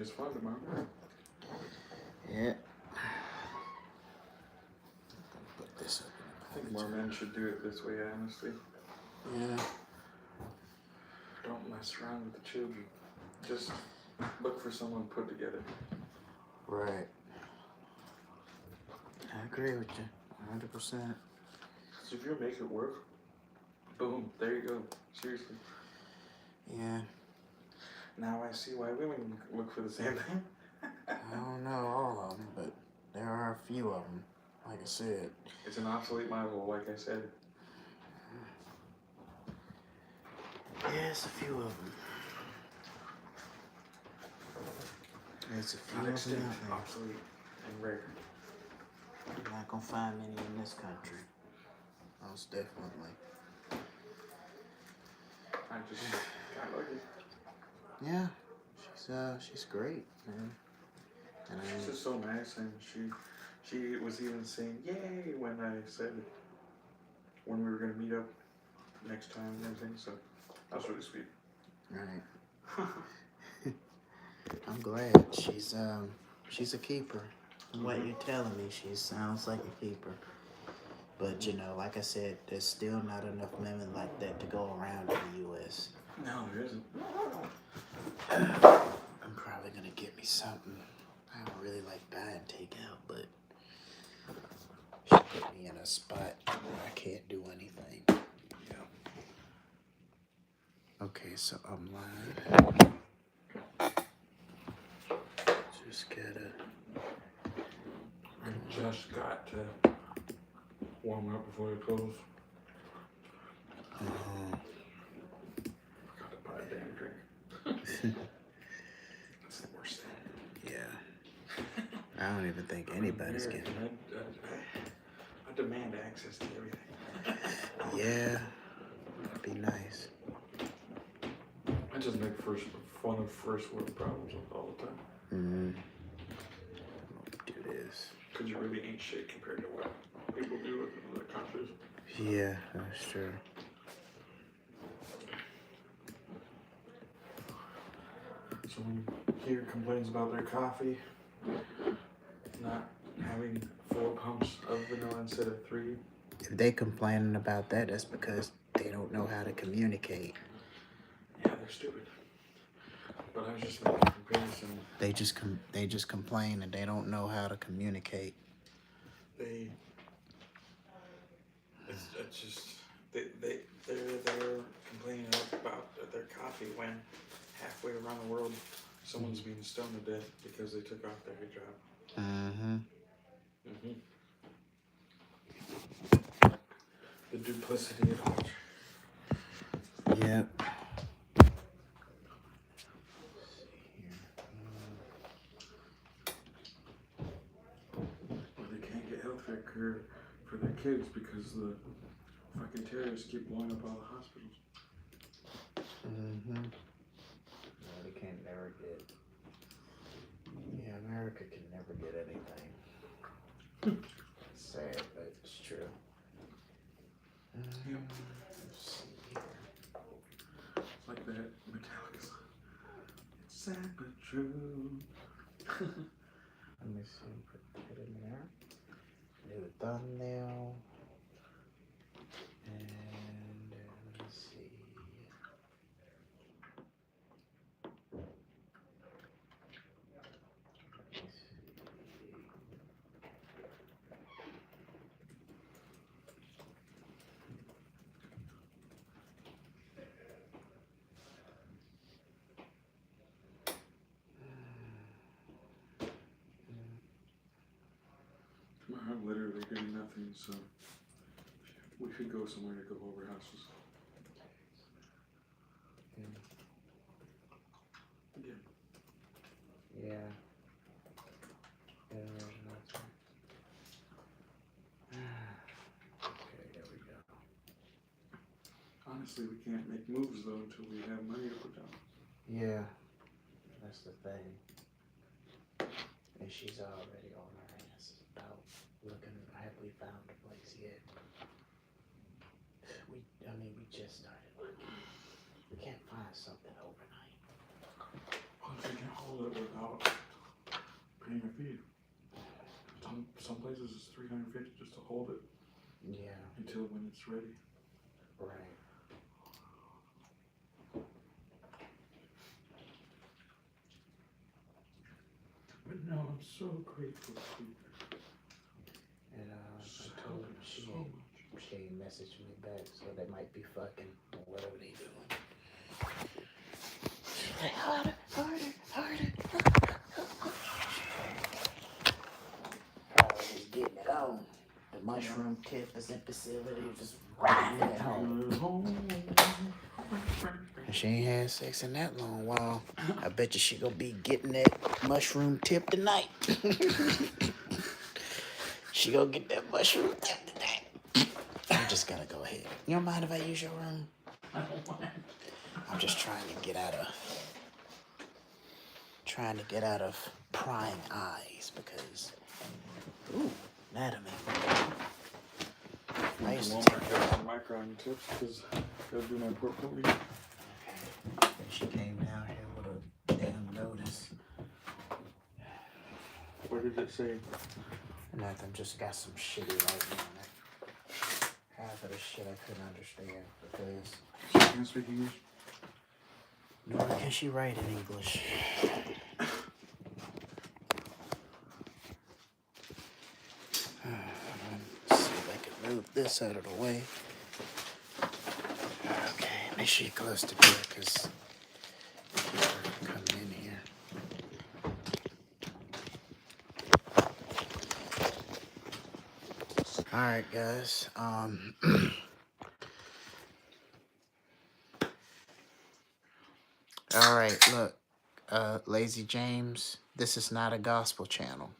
It's fun tomorrow. Yeah. Put this up. I think more men should do it this way, honestly. Yeah. Don't mess around with the children. Just look for someone put together. Right. I agree with you. 100%. So if you make it work, boom, there you go. Seriously. Yeah. Now I see why women look for the same thing. I don't know all of them, but there are a few of them. Like I said. It's an obsolete model, like I said. Yeah, it's a few of them. There's a few Not of extinct, them out obsolete, and rare. there. You're not gonna find many in this country. Most definitely. I just got lucky. Yeah, she's great, man. And She's just so nice, and she was even saying yay when I said when we were gonna meet up next time and everything. So that was really sweet. Right. I'm glad she's a keeper. From what you're telling me, she sounds like a keeper. But you know, like I said, there's still not enough women like that to go around in the U.S. No, there isn't. I'm probably gonna get me something. I don't really like buying takeout, but she put me in a spot where I can't do anything. Yeah. Okay, so I'm live. Just got to warm up before it closed. Forgot to buy a damn drink. That's the worst thing. Yeah. I don't even think anybody's getting it. I demand access to everything. Yeah. That'd be nice. I just make fun of first world problems all the time. Mm-hmm. Do this. Because you really ain't shit compared to what people do in other countries. Yeah, that's true. So when you hear complaints about their coffee not having 4 pumps of vanilla instead of 3. If they complaining about that, that's because they don't know how to communicate. Yeah, they're stupid. But I was just making a comparison. They just complain and they don't know how to communicate. They're complaining about their coffee when halfway around the world someone's being stoned to death because they took off their hijab. Mm-hmm. The duplicity of it. Yep. Or they can't get health care for their kids because the fucking terrorists keep blowing up all the hospitals. Mm-hmm. No, they can't never get. Yeah, America can never get anything. It's sad, but it's true. Yep. Let's see here. It's like that Metallica song. It's sad but true. Let me see. Put it in there. New thumbnail. And let me see. I'm literally doing nothing, so we should go somewhere to go over houses. Again. Yeah. Yeah, there's nothing. Okay, there we go. Honestly, we can't make moves though until we have money to put down. Yeah, that's the thing. And she's already on her ass about looking. Have we found a place yet? We just started looking. We can't find something overnight. Well, if we can hold hold it without paying a fee. Some places it's $350 just to hold it. Yeah. Until when it's ready. Right. But no, I'm so grateful to you. And I told her she ain't messaged me back, so they might be fucking or whatever they doing. She's like, harder. Probably just getting it on. The mushroom tip is in facility, just riding it home. She ain't had sex in that long while. I bet you she gonna be getting that mushroom tip tonight. She gonna get that mushroom tip tonight. I'm just gonna go ahead. You don't mind if I use your room? I don't mind. I'm just trying to get out of prying eyes because, ooh, anatomy. I used to take care of my micron tips because they'll do my portfolio. Okay. She came down here with a damn notice. What did it say? Nothing, just got some shitty writing on it. Half of the shit I couldn't understand because She can't speak English? nor can she write in English. Let's see if I can move this out of the way. Okay, make sure you're close to door because people are coming in here. Alright guys, alright, look, Lazy James, this is not a gospel channel.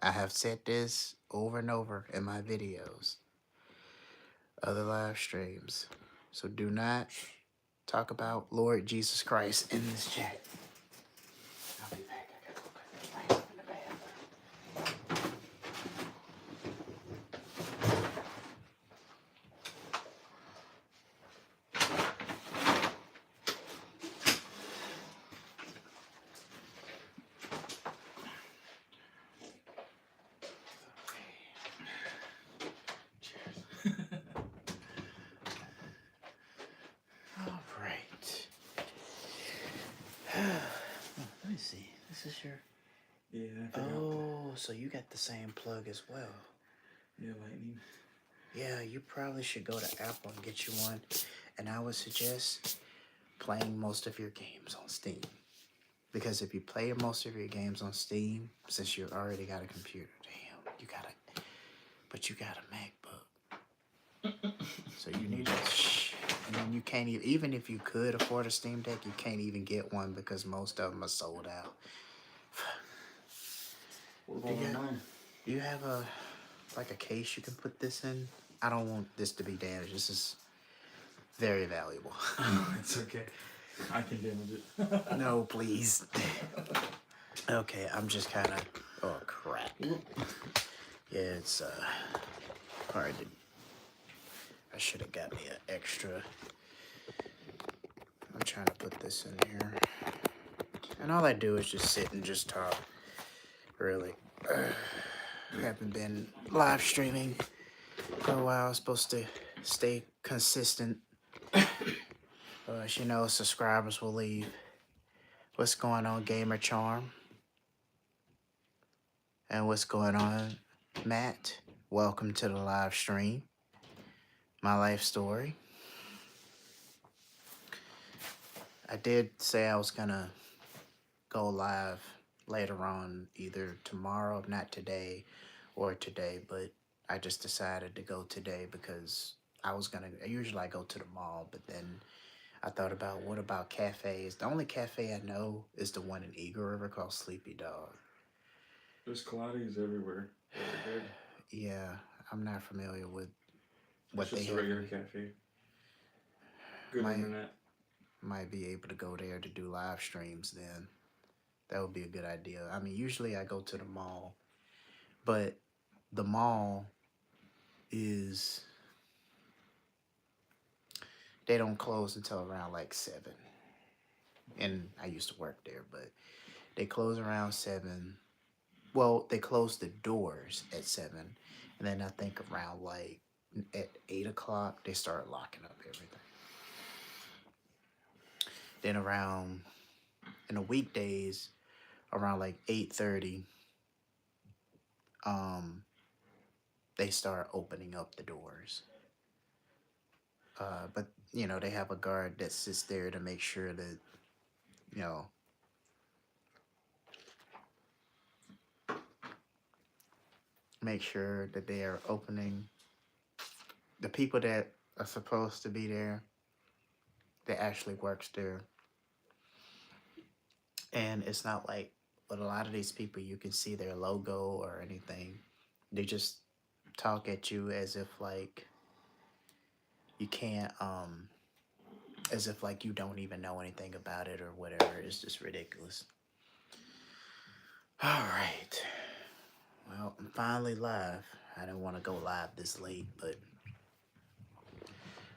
I have said this over and over in my videos, other live streams. So do not talk about Lord Jesus Christ in this chat. I'll be back. I gotta go put this light up in the bathroom. Let me see. This is your... Yeah, I forgot. Oh, so you got the same plug as well. Yeah, lightning. Yeah, you probably should go to Apple and get you one. And I would suggest playing most of your games on Steam. Because if you play most of your games on Steam, since you already got a computer, damn, you got a MacBook. So you need to... And then you can't even if you could afford a Steam Deck, you can't even get one because most of them are sold out. Do you have a case you can put this in? I don't want this to be damaged. This is very valuable. It's okay. I can damage it. No, please. Okay, I'm just kind of... Oh, crap. Yeah, it's hard to... I should have got me an extra... I'm trying to put this in here. And all I do is just sit and just talk. Really. Haven't been live streaming for a while. I'm supposed to stay consistent. As you know, subscribers will leave. What's going on, Gamer Charm? And what's going on, Matt? Welcome to the live stream. My life story. I did say I was gonna go live later on, either tomorrow, if not today, or today, but I just decided to go today because usually I go to the mall, but then I thought about, what about cafes? The only cafe I know is the one in Eagle River called Sleepy Dog. There's Pilates everywhere. Very good. Yeah, I'm not familiar with what they have. It's just a regular cafe. Good internet. Might be able to go there to do live streams then. That would be a good idea. I mean, usually I go to the mall, but the mall is... They don't close until around like 7. And I used to work there, but They close around 7. Well, they close the doors at 7, and then I think around like at 8 o'clock they start locking up everything. Then around in the weekdays, around like 8:30, they start opening up the doors. But they have a guard that sits there to make sure that you know make sure that they are opening. The people that are supposed to be there, that actually works there. And it's not like with a lot of these people you can see their logo or anything. They just talk at you as if like you can't as if like you don't even know anything about it or whatever. It's just ridiculous. All right. Well, I'm finally live. I didn't want to go live this late, but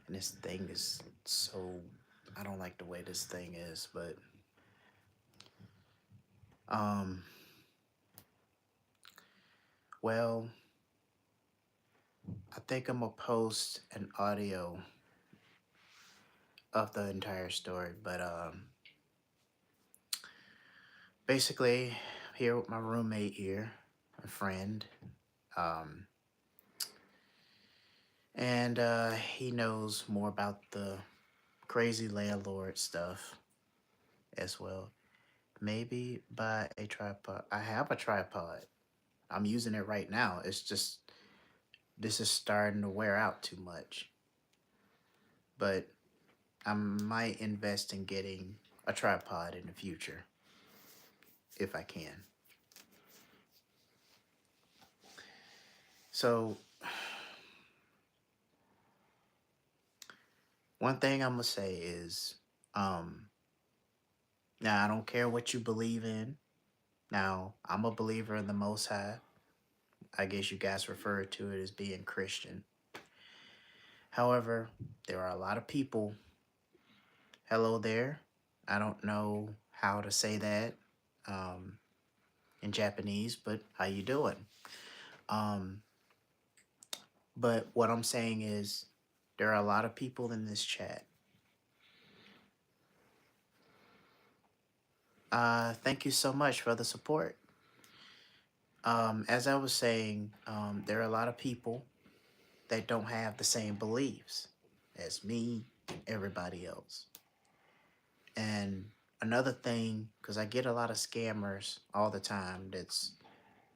and this thing is so I don't like the way this thing is, but well, I think I'm gonna post an audio of the entire story, but basically, I'm here with my roommate here, a friend, um, and he knows more about the crazy landlord stuff as well. Maybe buy a tripod. I have a tripod. I'm using it right now. It's just this is starting to wear out too much. But I might invest in getting a tripod in the future if I can. So one thing I'm gonna say is, now I don't care what you believe in. Now I'm a believer in the Most High. I guess you guys refer to it as being Christian. However, there are a lot of people. Hello there. I don't know how to say that in Japanese, but how you doing? But what I'm saying is, there are a lot of people in this chat. Thank you so much for the support. As I was saying, there are a lot of people that don't have the same beliefs as me and everybody else. And another thing, because I get a lot of scammers all the time that's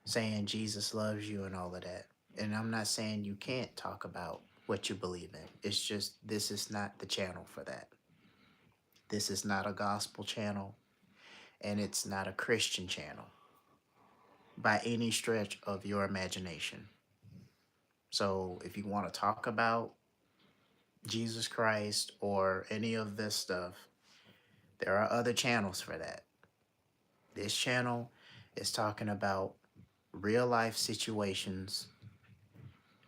saying Jesus loves you and all of that. And I'm not saying you can't talk about what you believe in. It's just this is not the channel for that. This is not a gospel channel, and it's not a Christian channel by any stretch of your imagination. So if you want to talk about Jesus Christ or any of this stuff, there are other channels for that. This channel is talking about real life situations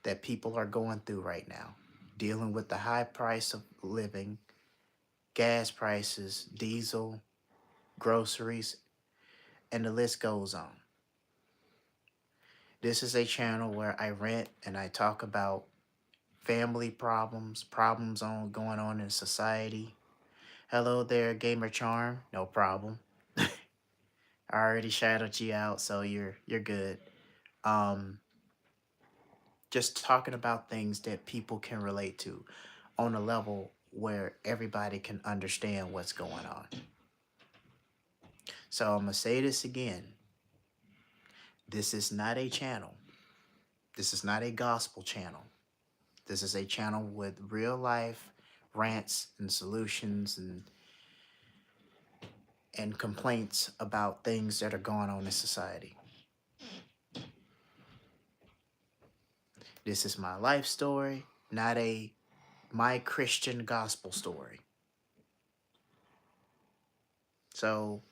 that people are going through right now, dealing with the high price of living, gas prices, diesel, groceries, and the list goes on. This is a channel where I rant and I talk about family problems, problems going on in society. Hello there, Gamer Charm. No problem. I already shouted you out, so you're good. Just talking about things that people can relate to on a level where everybody can understand what's going on. So I'm gonna say this again. This is not a channel. This is not a gospel channel. This is a channel with real life rants and solutions and complaints about things that are going on in society. This is my life story, not my Christian gospel story. So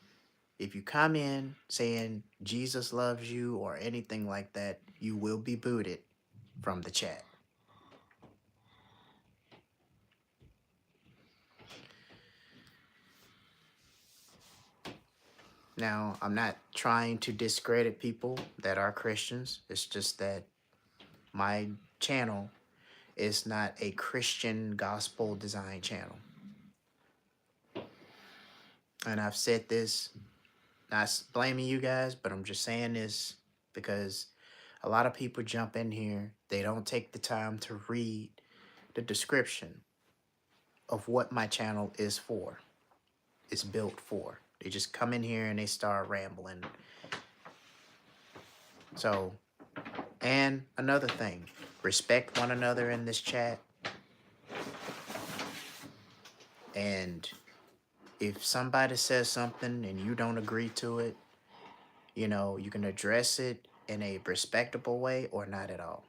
if you come in saying Jesus loves you or anything like that, you will be booted from the chat. Now, I'm not trying to discredit people that are Christians. It's just that my channel is not a Christian gospel design channel. And I've said this, not blaming you guys, but I'm just saying this because a lot of people jump in here. They don't take the time to read the description of what my channel is for. It's built for. They just come in here and they start rambling. So, and another thing, respect one another in this chat. And if somebody says something and you don't agree to it, you know, you can address it in a respectable way or not at all.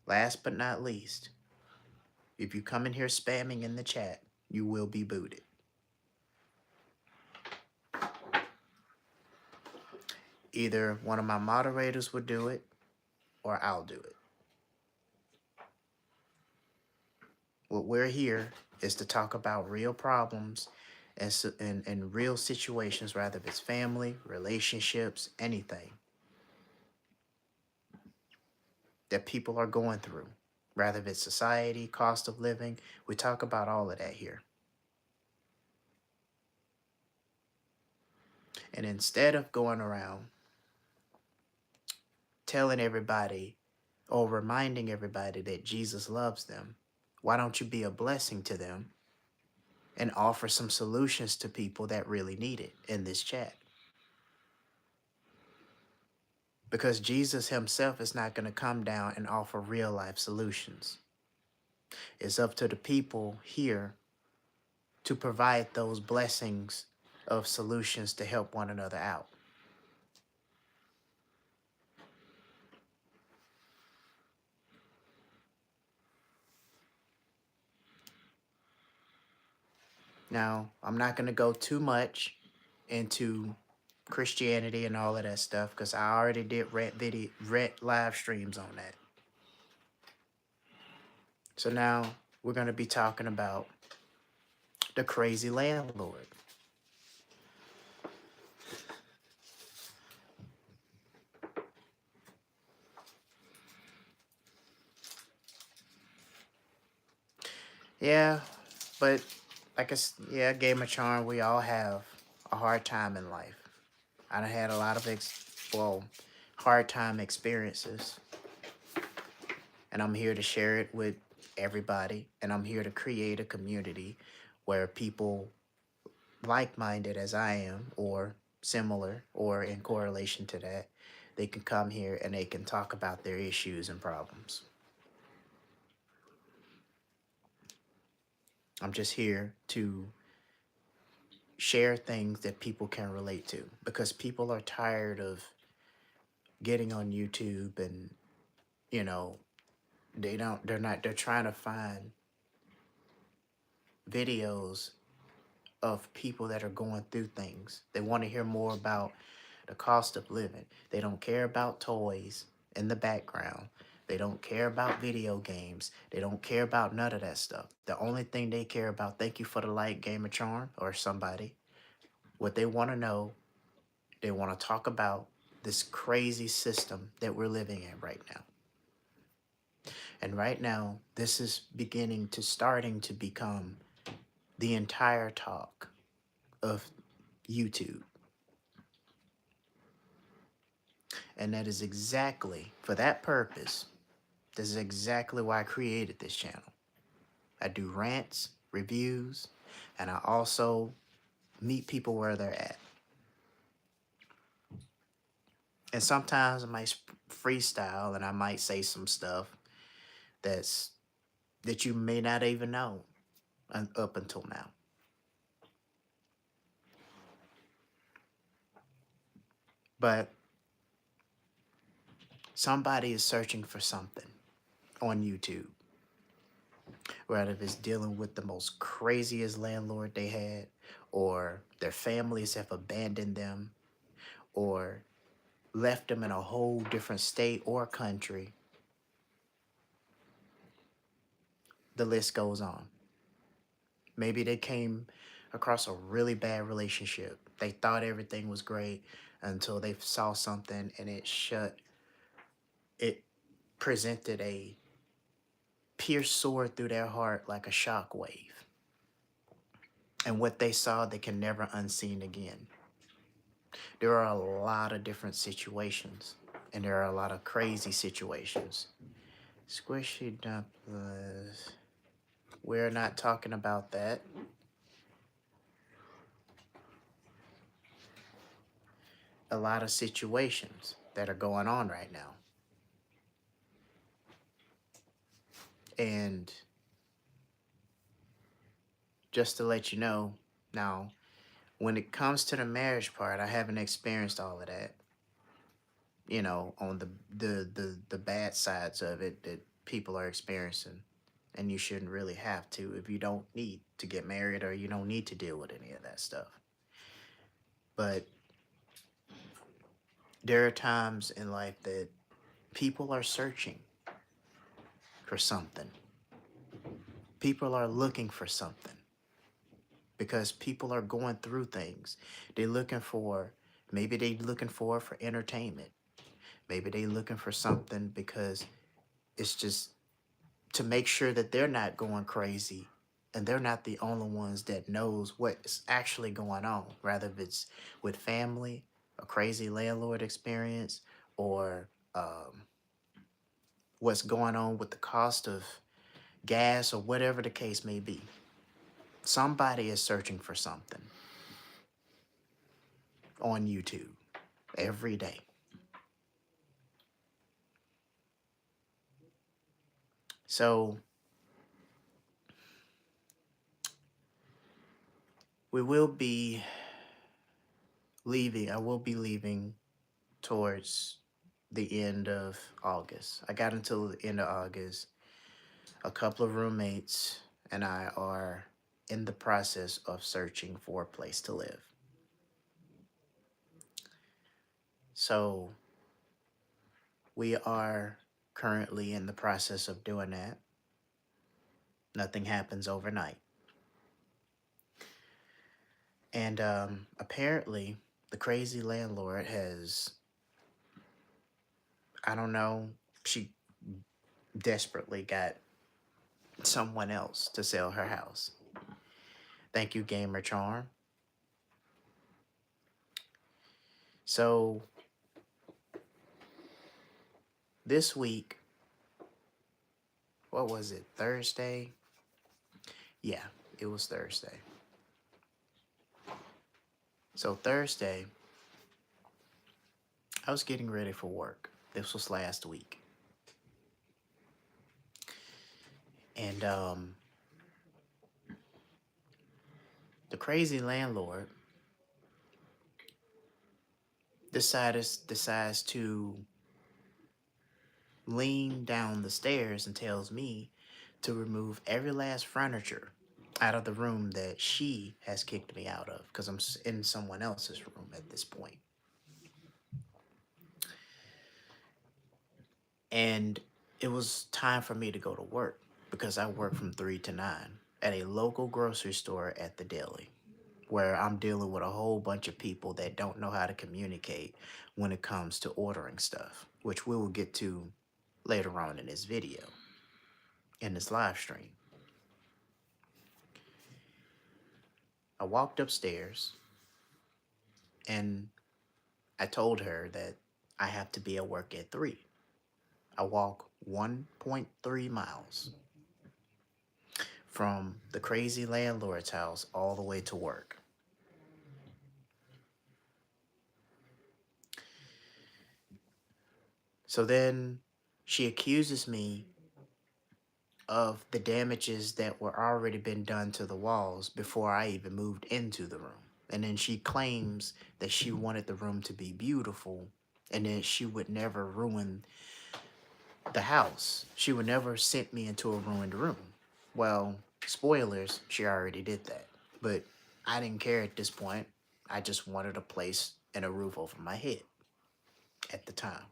Last but not least, if you come in here spamming in the chat, you will be booted. Either one of my moderators would do it or I'll do it. What we're here is to talk about real problems and real situations, rather if it's family, relationships, anything that people are going through, rather if it's society, cost of living. We talk about all of that here. And instead of going around telling everybody or reminding everybody that Jesus loves them, why don't you be a blessing to them and offer some solutions to people that really need it in this chat? Because Jesus himself is not going to come down and offer real life solutions. It's up to the people here to provide those blessings of solutions to help one another out. Now, I'm not going to go too much into Christianity and all of that stuff because I already did rent live streams on that. So now we're going to be talking about the crazy landlord. Yeah, but Game of Charm, we all have a hard time in life. I done had a lot of hard time experiences. And I'm here to share it with everybody. And I'm here to create a community where people like-minded as I am, or similar, or in correlation to that, they can come here and they can talk about their issues and problems. I'm just here to share things that people can relate to, because people are tired of getting on YouTube and, you know, they're trying to find videos of people that are going through things. They want to hear more about the cost of living. They don't care about toys in the background. They don't care about video games. They don't care about none of that stuff. The only thing they care about, thank you for the light, Game of Charm, or somebody. What they want to know, they want to talk about this crazy system that we're living in right now. And right now, this is starting to become the entire talk of YouTube. And that is exactly, for that purpose, this is exactly why I created this channel. I do rants, reviews, and I also meet people where they're at. And sometimes I might freestyle and I might say some stuff that you may not even know up until now. But somebody is searching for something on YouTube. Whether it's dealing with the most craziest landlord they had, or their families have abandoned them, or left them in a whole different state or country. The list goes on. Maybe they came across a really bad relationship. They thought everything was great until they saw something and it presented a pierced sword through their heart like a shock wave. And what they saw, they can never unseen again. There are a lot of different situations, and there are a lot of crazy situations. Squishy dumplings. We're not talking about that. A lot of situations that are going on right now. And just to let you know, now, when it comes to the marriage part, I haven't experienced all of that. You know, on the bad sides of it that people are experiencing. And you shouldn't really have to if you don't need to get married or you don't need to deal with any of that stuff. But there are times in life that people are searching for something. People are looking for something because people are going through things. They're looking for, maybe they're looking for entertainment. Maybe they're looking for something because it's just to make sure that they're not going crazy and they're not the only ones that knows what's actually going on, rather if it's with family, a crazy landlord experience, or what's going on with the cost of gas or whatever the case may be. Somebody is searching for something on YouTube every day. So we will be leaving. I will be leaving towards the end of August. I got until the end of August. A couple of roommates and I are in the process of searching for a place to live. So we are currently in the process of doing that. Nothing happens overnight. And apparently, the crazy landlord has, I don't know, she desperately got someone else to sell her house. Thank you, Gamer Charm. So this week, what was it, Thursday? Yeah, it was Thursday. So Thursday, I was getting ready for work. This was last week. And the crazy landlord decides to lean down the stairs and tells me to remove every last furniture out of the room that she has kicked me out of because I'm in someone else's room at this point. And it was time for me to go to work because I work from 3 to 9 at a local grocery store at the deli, where I'm dealing with a whole bunch of people that don't know how to communicate when it comes to ordering stuff, which we will get to later on in this video, in this live stream. I walked upstairs and I told her that I have to be at work at 3. I walk 1.3 miles from the crazy landlord's house all the way to work. So then she accuses me of the damages that were already been done to the walls before I even moved into the room. And then she claims that she wanted the room to be beautiful and that she would never ruin the house. She would never send me into a ruined room. Well, spoilers, she already did that. But I didn't care at this point. I just wanted a place and a roof over my head at the time.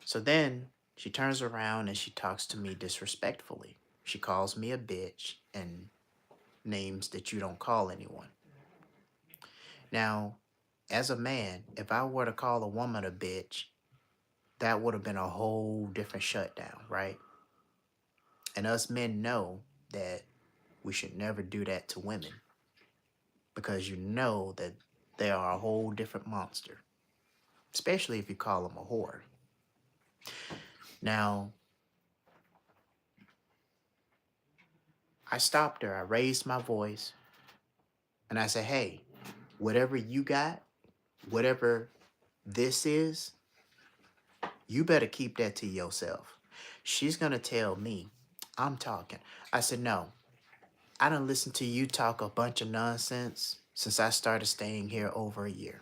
So then she turns around and she talks to me disrespectfully. She calls me a bitch and names that you don't call anyone. Now, as a man, if I were to call a woman a bitch, that would have been a whole different shutdown, right? And us men know that we should never do that to women because you know that they are a whole different monster, especially if you call them a whore. Now, I stopped her, I raised my voice, and I said, hey, whatever you got, whatever this is, you better keep that to yourself. She's going to tell me I'm talking. I said, no, I done listened to you talk a bunch of nonsense since I started staying here over a year.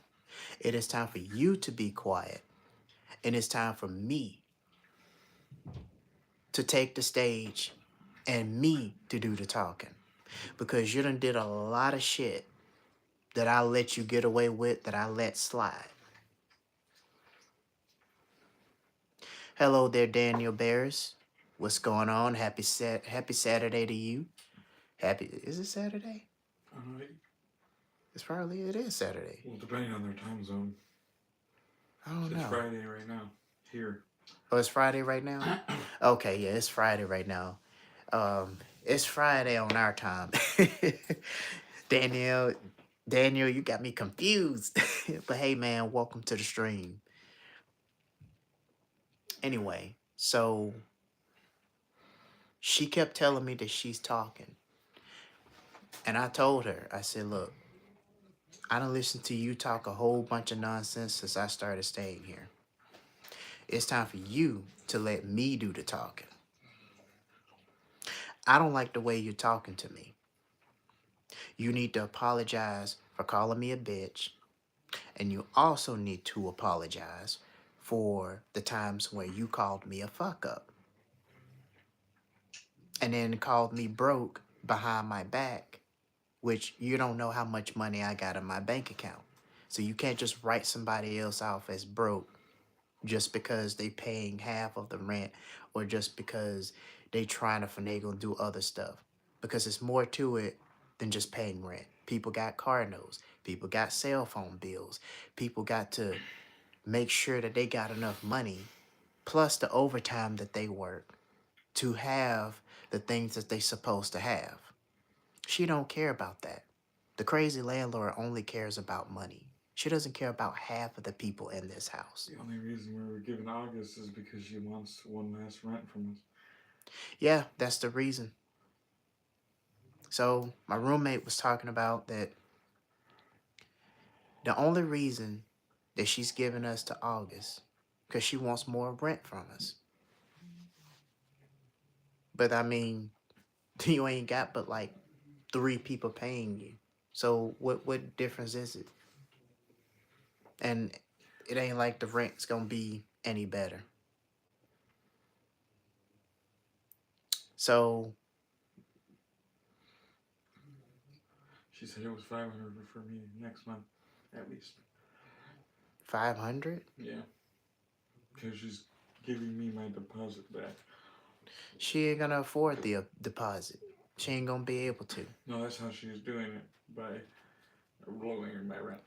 It is time for you to be quiet. And it's time for me to take the stage and me to do the talking. Because you done did a lot of shit that I let you get away with, that I let slide. Hello there, Daniel Bears. What's going on? Happy Saturday to you. Is it Saturday? It is Saturday. Well, depending on their time zone. I don't know. It's Friday right now. Here. Oh, it's Friday right now? Okay, yeah, it's Friday right now. It's Friday on our time. Daniel, you got me confused. But hey, man, welcome to the stream. Anyway, so she kept telling me that she's talking. And I told her, I said, look, I done listened to you talk a whole bunch of nonsense since I started staying here. It's time for you to let me do the talking. I don't like the way you're talking to me. You need to apologize for calling me a bitch. And you also need to apologize for the times where you called me a fuck up. And then called me broke behind my back, which you don't know how much money I got in my bank account. So you can't just write somebody else off as broke just because they paying half of the rent or just because they trying to finagle and do other stuff. Because it's more to it than just paying rent. People got car notes. People got cell phone bills. People got to make sure that they got enough money, plus the overtime that they work, to have the things that they supposed to have. She don't care about that. The crazy landlord only cares about money. She doesn't care about half of the people in this house. The only reason we were giving August is because she wants one last rent from us. Yeah, that's the reason. So my roommate was talking about that the only reason that she's giving us to August because she wants more rent from us. But I mean, you ain't got but like 3 people paying you. So what difference is it? And it ain't like the rent's gonna be any better. So She said it was $500 for me next month, at least. 500? Yeah. Because she's giving me my deposit back. She ain't gonna afford the deposit. She ain't gonna be able to. No, that's how she's doing it, by lowering my rent.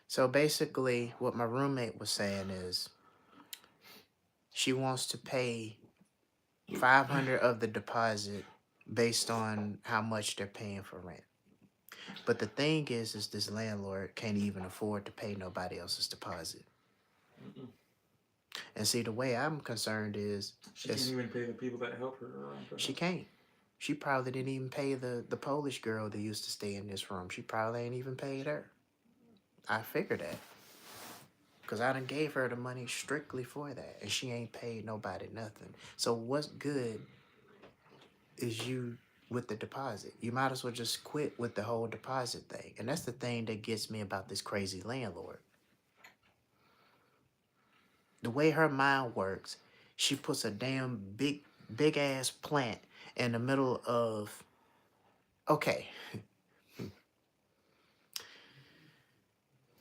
So basically, what my roommate was saying is she wants to pay 500 of the deposit based on how much they're paying for rent. But the thing is this landlord can't even afford to pay nobody else's deposit. Mm-mm. And see, the way I'm concerned is she can't even pay the people that help her around. She can't. She probably didn't even pay the Polish girl that used to stay in this room. She probably ain't even paid her. I figured that. Because I done gave her the money strictly for that. And she ain't paid nobody nothing. So what's good is you with the deposit. You might as well just quit with the whole deposit thing. And that's the thing that gets me about this crazy landlord. The way her mind works, she puts a damn big ass plant in the middle of... Okay.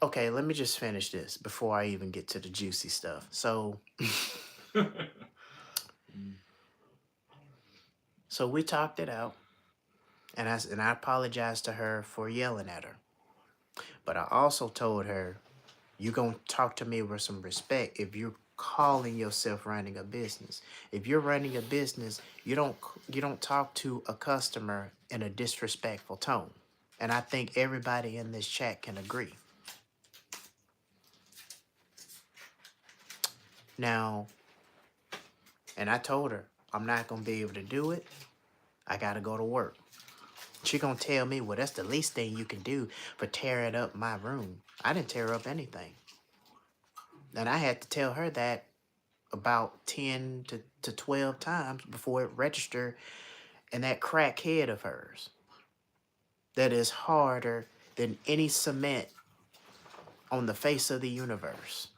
Okay, let me just finish this before I even get to the juicy stuff. So, so we talked it out. And I apologized to her for yelling at her. But I also told her, you gonna talk to me with some respect if you're calling yourself running a business. If you're running a business, you don't talk to a customer in a disrespectful tone. And I think everybody in this chat can agree. Now, and I told her, I'm not gonna be able to do it. I gotta go to work. She gonna tell me, well, that's the least thing you can do for tearing up my room. I didn't tear up anything. And I had to tell her that about 10 to 12 times before it registered in that crackhead of hers. That is harder than any cement on the face of the universe.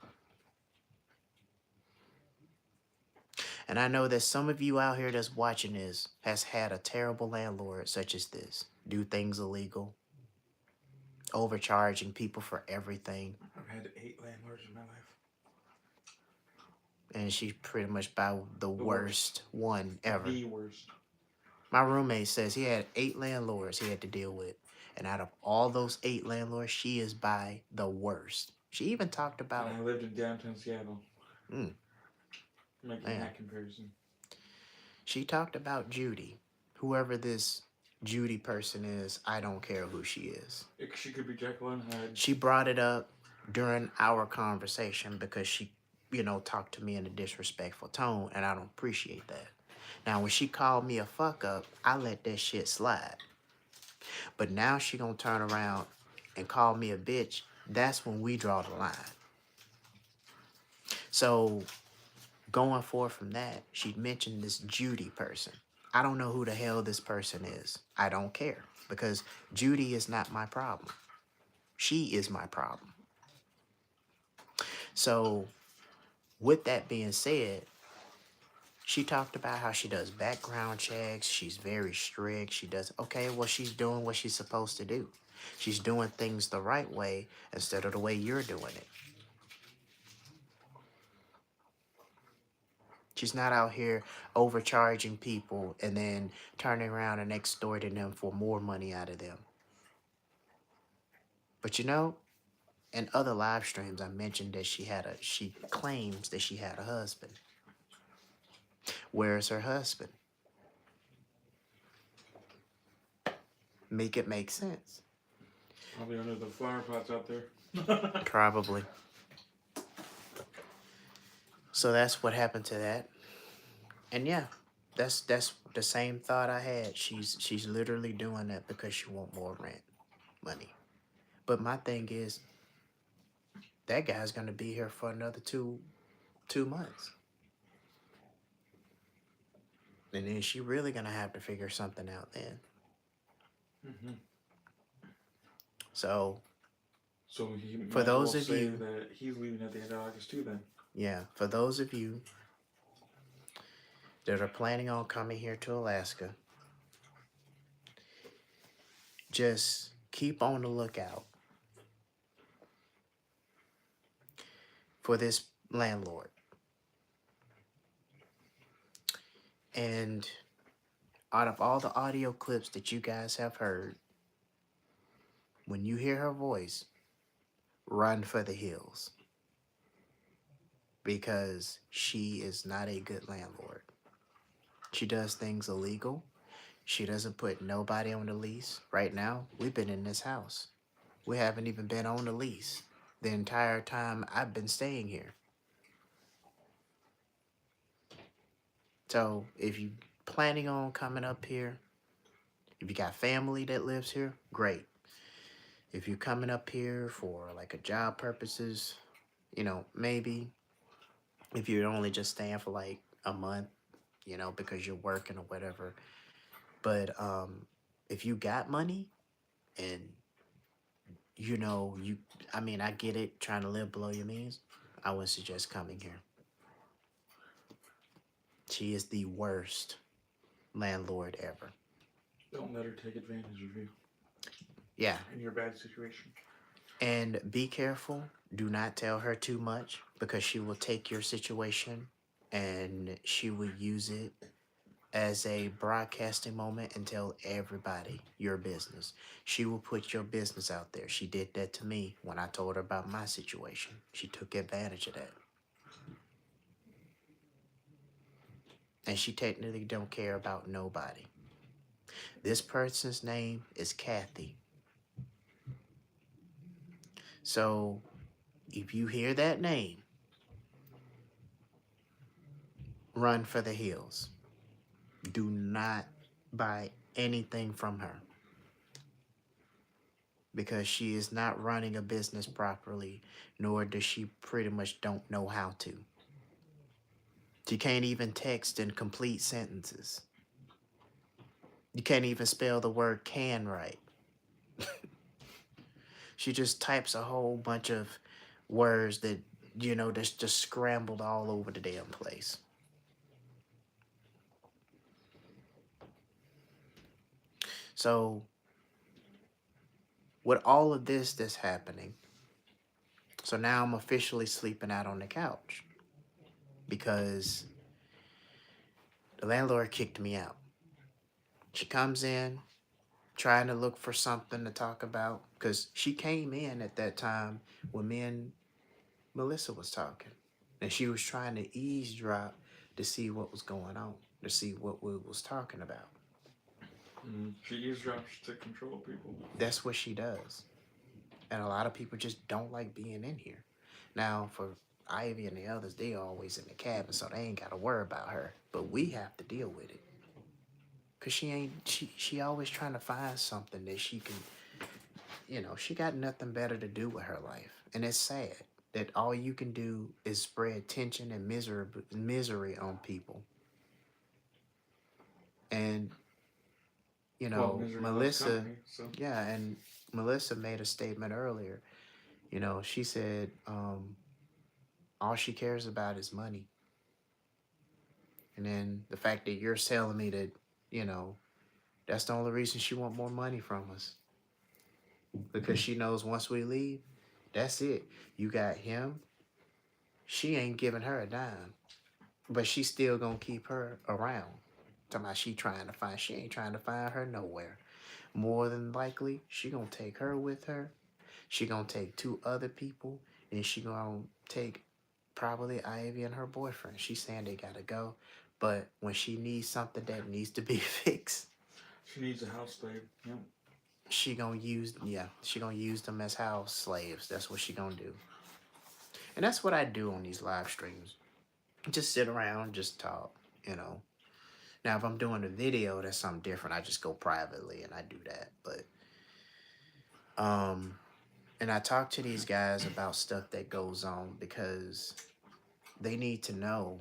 And I know that some of you out here that's watching this has had a terrible landlord such as this. Do things illegal, overcharging people for everything. I've had 8 landlords in my life. And she's pretty much by the worst one ever. The worst. My roommate says he had 8 landlords he had to deal with. And out of all those 8 landlords, she is by the worst. She even talked about... And I lived in downtown Seattle. Making Man. that comparison. She talked about Judy. Whoever this Judy person is, I don't care who she is. She could be Jekyll and Hyde. She brought it up during our conversation because she, talked to me in a disrespectful tone, and I don't appreciate that. Now, when she called me a fuck up, I let that shit slide. But now she gonna turn around and call me a bitch. That's when we draw the line. So, going forward from that, she mentioned this Judy person. I don't know who the hell this person is. I don't care because Judy is not my problem. She is my problem. So, with that being said, she talked about how she does background checks. She's very strict. Okay, well, she's doing what she's supposed to do. She's doing things the right way instead of the way you're doing it. She's not out here overcharging people and then turning around and extorting them for more money out of them. But in other live streams, I mentioned that she claims that she had a husband. Where's her husband? Make it make sense. Probably under the flower pots out there. Probably. So that's what happened to that. And yeah, that's the same thought I had. She's literally doing that because she want more rent money. But my thing is, that guy's gonna be here for another two months. And then she really gonna have to figure something out then. Mm-hmm. So he for those of you that he's leaving at the end of August too, then. Yeah, for those of you that are planning on coming here to Alaska, just keep on the lookout for this landlord. And out of all the audio clips that you guys have heard, when you hear her voice, run for the hills. Because she is not a good landlord. She does things illegal. She doesn't put nobody on the lease. Right now, we've been in this house. We haven't even been on the lease the entire time I've been staying here. So if you're planning on coming up here, if you got family that lives here, great. If you're coming up here for like a job purposes, maybe. If you're only just staying for like a month, because you're working or whatever. But if you got money and, I get it, trying to live below your means, I would suggest coming here. She is the worst landlord ever. Don't let her take advantage of you. Yeah. In your bad situation. And be careful. Do not tell her too much because she will take your situation and she will use it as a broadcasting moment and tell everybody your business. She will put your business out there. She did that to me when I told her about my situation. She took advantage of that. And she technically don't care about nobody. This person's name is Kathy. So if you hear that name, run for the hills. Do not buy anything from her, because she is not running a business properly, nor does she pretty much don't know how to. She can't even text in complete sentences. You can't even spell the word can right. She just types a whole bunch of words that, that's just scrambled all over the damn place. So, with all of this that's happening, so now I'm officially sleeping out on the couch because the landlord kicked me out. She comes in trying to look for something to talk about because she came in at that time when me and Melissa was talking, and she was trying to eavesdrop to see what was going on, to see what we was talking about. She eavesdrops to control people. That's what she does. And a lot of people just don't like being in here. Now, for Ivy and the others, they always in the cabin, so they ain't got to worry about her. But we have to deal with it. Because she always trying to find something that she can, she got nothing better to do with her life. And it's sad that all you can do is spread tension and misery on people. And, Melissa, company, so. yeah, and Melissa made a statement earlier. She said all she cares about is money. And then the fact that you're telling me that, that's the only reason she want more money from us. Because she knows once we leave, that's it. You got him. She ain't giving her a dime. But she still gonna keep her around. Talking about she ain't trying to find her nowhere. More than likely, she gonna take her with her. She gonna take 2 other people, and she gonna take probably Ivy and her boyfriend. She's saying they gotta go, but when she needs something that needs to be fixed, she needs a house slave. Yep. she gonna use them as house slaves. That's what she gonna do. And that's what I do on these live streams. Just sit around, just talk, Now, if I'm doing a video, that's something different. I just go privately and I do that. But, and I talk to these guys about stuff that goes on because they need to know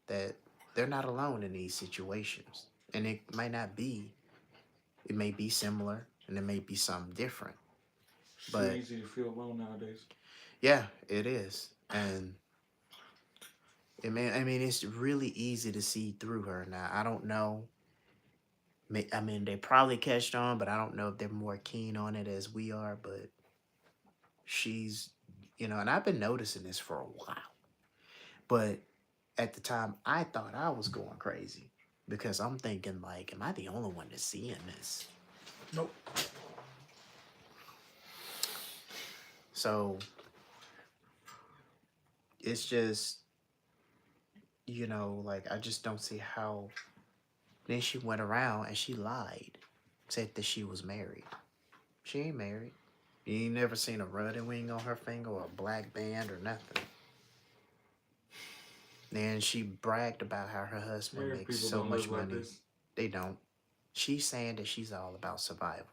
that they're not alone in these situations. And it may be similar and it may be something different. It's but too easy to feel alone nowadays. Yeah, it is. And it's really easy to see through her now. I don't know. They probably catched on, but I don't know if they're more keen on it as we are. But she's, and I've been noticing this for a while. But at the time, I thought I was going crazy because I'm thinking, like, am I the only one that's seeing this? Nope. So it's just, like, I just don't see how. Then she went around and she lied, said that she was married. She ain't married. You ain't never seen a running wing on her finger or a black band or nothing. Then she bragged about how her husband makes so much money. Like they don't. She's saying that she's all about survival.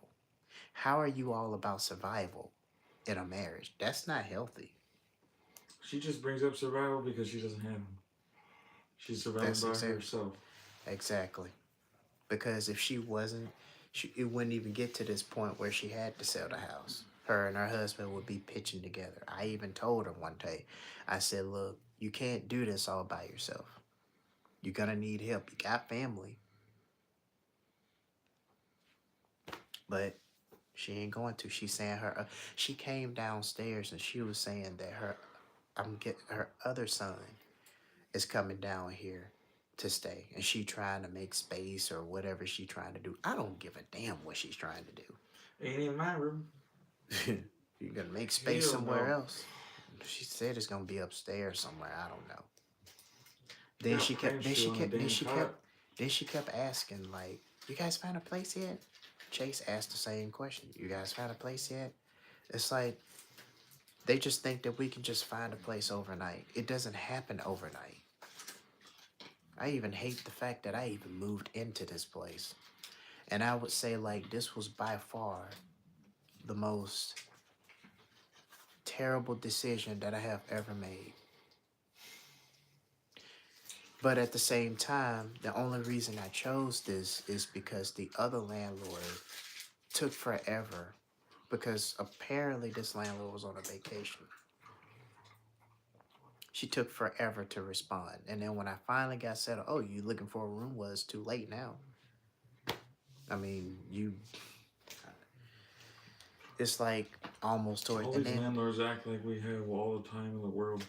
How are you all about survival in a marriage? That's not healthy. She just brings up survival because she doesn't have him. She's surviving by herself. Exactly. Because if she wasn't, it wouldn't even get to this point where she had to sell the house. Her and her husband would be pitching together. I even told her one day, I said, look, you can't do this all by yourself. You're going to need help. You got family. But she ain't going to. She's saying she came downstairs and she was saying that her other son is coming down here to stay, and she trying to make space or whatever she trying to do. I don't give a damn what she's trying to Ain't in my room. do. You're gonna make space Hell somewhere no. else. She said it's gonna be upstairs somewhere. I don't know. She got French shit on the damn cot. Then she kept asking, like, you guys found a place yet? Chase asked the same question. You guys found a place yet? It's like they just think that we can just find a place overnight. It doesn't happen overnight. I even hate the fact that I even moved into this place. And I would say, like, this was by far the most terrible decision that I have ever made. But at the same time, the only reason I chose this is because the other landlord took forever, because apparently this landlord was on a vacation. She took forever to respond. And then when I finally got settled, oh, you looking for a room? Well, it's too late now. I mean, it's like almost toward All the these end. landlords act like we have all the time in the world.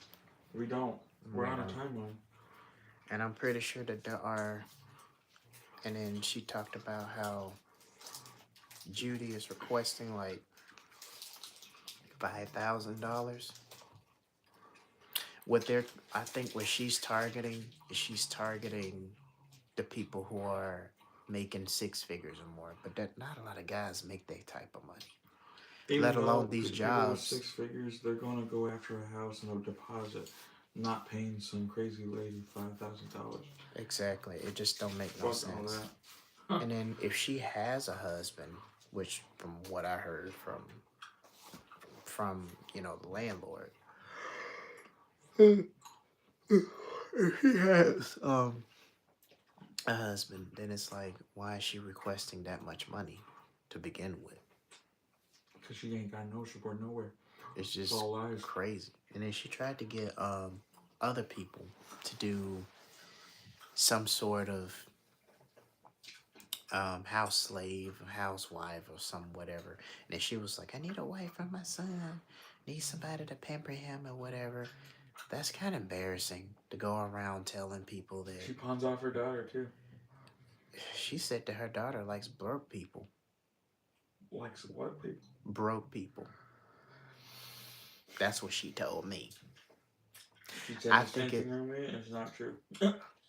We don't. We're on a timeline. And I'm pretty sure that there are. And then she talked about how Judy is requesting like $5,000. I think what she's targeting the people who are making six figures or more. But that not a lot of guys make that type of money. Even Let alone though these people with jobs. 6 figures, they're gonna go after a house and a deposit, not paying some crazy lady $5,000. Exactly. It just don't make no Fuck all sense. that. And then if she has a husband, which from what I heard from the landlord, if he has a husband, then it's like, why is she requesting that much money to begin with? Because she ain't got no support nowhere. It's just all lies. crazy. And then she tried to get other people to do some sort of house slave, housewife, or some whatever. And then she was like, I need a wife for my son. Need somebody to pamper him or whatever. That's kind of embarrassing to go around telling people that. She pawns off her daughter too. She said that her daughter likes broke people. Likes what people? Broke people. That's what she told me. She said the same thing on me, and it's not true.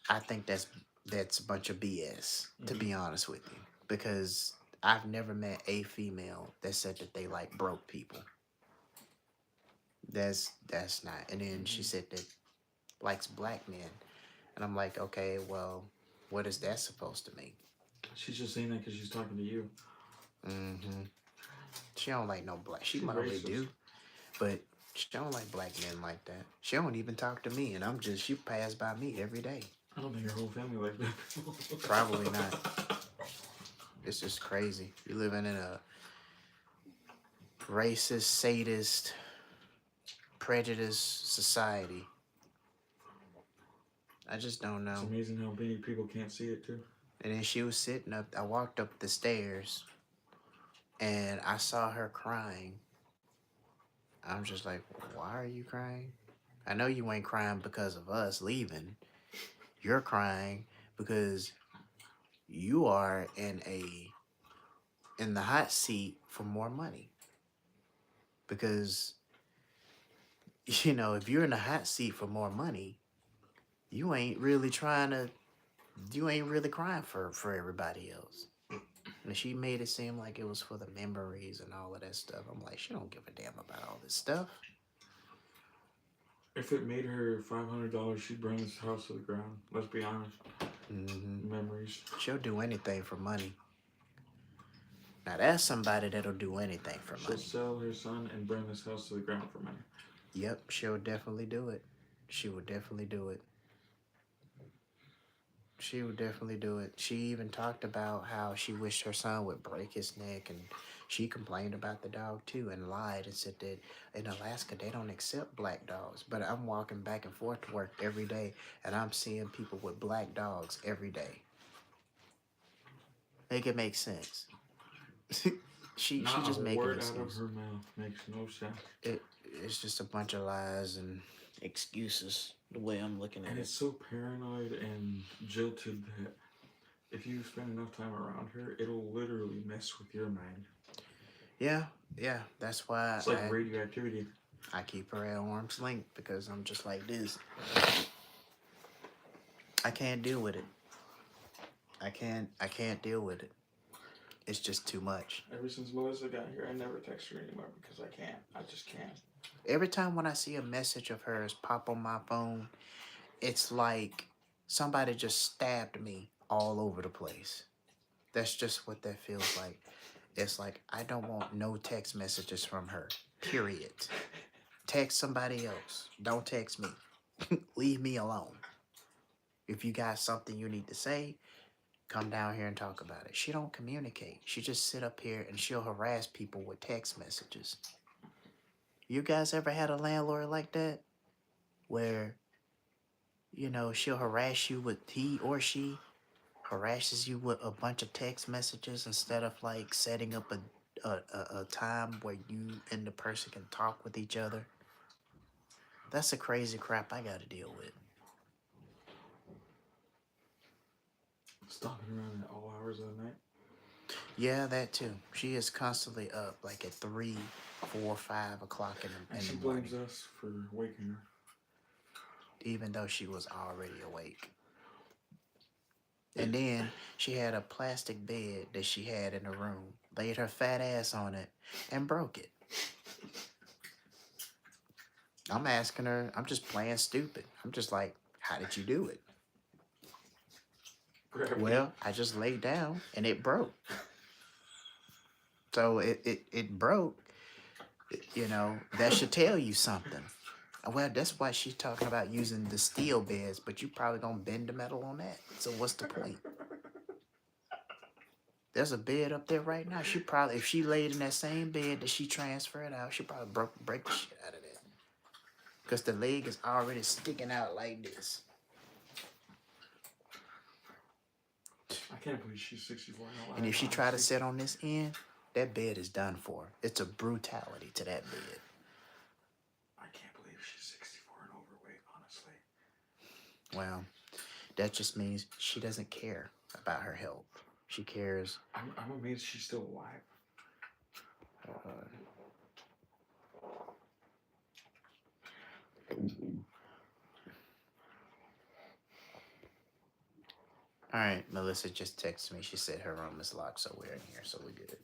I think that's a bunch of BS, to be honest with you. Because I've never met a female that said that they like broke people. That's not. And then she said that likes black men. And I'm like, okay, well, what is that supposed to mean? She's just saying that because she's talking to you. She don't like no black. She probably do, but she don't like black men like that. She don't even talk to me, and she pass by me every day. I don't think her whole family like that. Probably not. It's just crazy. You're living in a racist, sadist, prejudiced society. I just don't know. It's amazing how many people can't see it too. And then she was sitting up. I walked up the stairs, and I saw her crying. I'm just like, why are you crying? I know you ain't crying because of us leaving. You're crying because you are in the hot seat for more money. Because, if you're in the hot seat for more money, you ain't really crying for everybody else. And she made it seem like it was for the memories and all of that stuff. I'm like, she don't give a damn about all this stuff. If it made her $500, she'd burn this house to the ground. Let's be honest. Memories. She'll do anything for money. Now that's somebody that'll do anything for money. She'll sell her son and burn this house to the ground for money. Yep, she'll definitely do it. She would definitely do it. She would definitely do it. She even talked about how she wished her son would break his neck, and she complained about the dog too and lied and said that in Alaska they don't accept black dogs. But I'm walking back and forth to work every day, and I'm seeing people with black dogs every day. Make it make sense. she just making word excuses. out of her mouth makes no sense. It's just a bunch of lies, and excuses the way I'm looking at And it. it's so paranoid and jilted that if you spend enough time around her, it'll literally mess with your mind. Yeah, yeah. That's why It's like radioactivity. I keep her at arm's length because I'm just like this. I can't deal with it. I can't deal with it. It's just too much. Ever since Melissa got here, I never text her anymore because I can't. I just can't. Every time when I see a message of hers pop on my phone, it's like somebody just stabbed me all over the place. That's just what that feels like. It's like I don't want no text messages from her. Period. Text somebody else. Don't text me. Leave me alone. If you got something you need to say, come down here and talk about it. She don't communicate. She just sit up here and she'll harass people with text messages. You guys ever had a landlord like that? Where, you know, she'll harass you with he or she harasses you with a bunch of text messages instead of like setting up a time where you and the person can talk with each other. That's the crazy crap I gotta deal with. Stalking around at all hours of the night. Yeah, that too. She is constantly up, like at 3, 4, 5 o'clock in And the she morning, blames us for waking her. even though she was already awake. And then she had a plastic bed that she had in the room, laid her fat ass on it, and broke it. I'm asking her, I'm just playing stupid. I'm just like, how did you do it? Gravity. Well, I just laid down and it broke. So it broke. You know, that should tell you something. Well, that's why she's talking about using the steel beds, but you probably gonna bend the metal on that. So what's the point? There's a bed up there right now. She probably, if she laid in that same bed that she transferred out, she probably break the shit out of that. Because the leg is already sticking out like this. I can't believe she's 64 now. And if she try to sit on this end, that bed is done for. It's a brutality to that bed. I can't believe she's 64 and overweight, honestly. Well, that just means she doesn't care about her health. She cares. I'm amazed she's still alive. All right, Melissa just texted me. She said her room is locked, so we're in here, so we're good.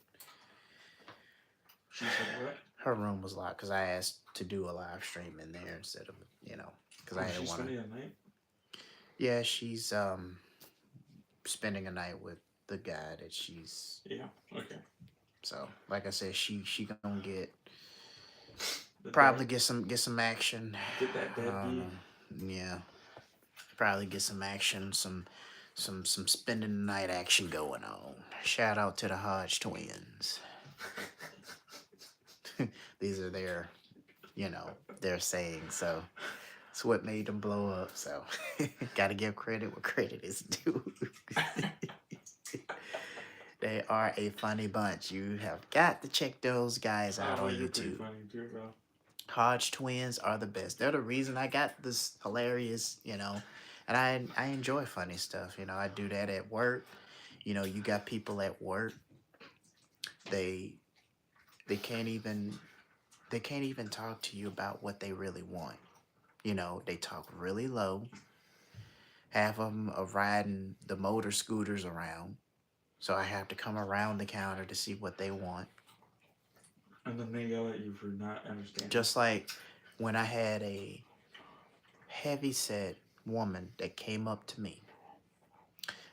She said what? Her room was locked because I asked to do a live stream in there instead of, you know, because I didn't want to. Spending a night? Yeah, she's spending a night with the guy that she's. Yeah. Okay. So, like I said, she gonna get probably get some action. Get that deadbeat. Yeah, probably get some action, some spending the night action going on. Shout out to the Hodge twins. These are their, you know, their sayings. So it's what made them blow up. So gotta give credit where credit is due. They are a funny bunch. You have got to check those guys out on YouTube. Funny too, bro. Hodge twins are the best. They're the reason I got this hilarious, you know, and I enjoy funny stuff. You know, I do that at work. You know, you got people at work. They can't even talk to you about what they really want. You know, they talk really low. Half of them are riding the motor scooters around. So I have to come around the counter to see what they want. And then they yell at you for not understanding. Just like when I had a heavy-set woman that came up to me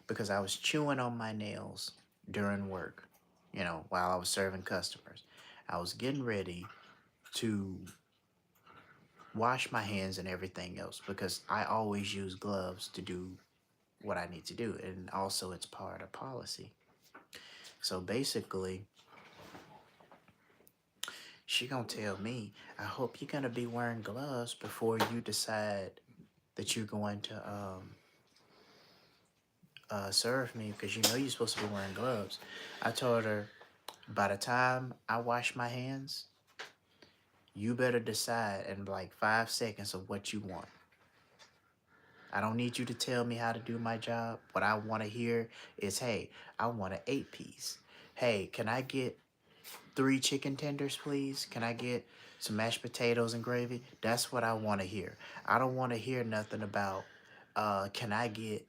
because I was chewing on my nails during work, you know, while I was serving customers. I was getting ready to wash my hands and everything else because I always use gloves to do what I need to do, and also it's part of policy. So basically, she gonna tell me, I hope you're gonna be wearing gloves before you decide that you're going to serve me, because you know you're supposed to be wearing gloves. I told her, by the time I wash my hands, you better decide in like 5 seconds of what you want. I don't need you to tell me how to do my job. What I want to hear is, hey, I want an 8-piece. Hey, can I get 3 chicken tenders, please? Can I get some mashed potatoes and gravy? That's what I want to hear. I don't want to hear nothing about, can I get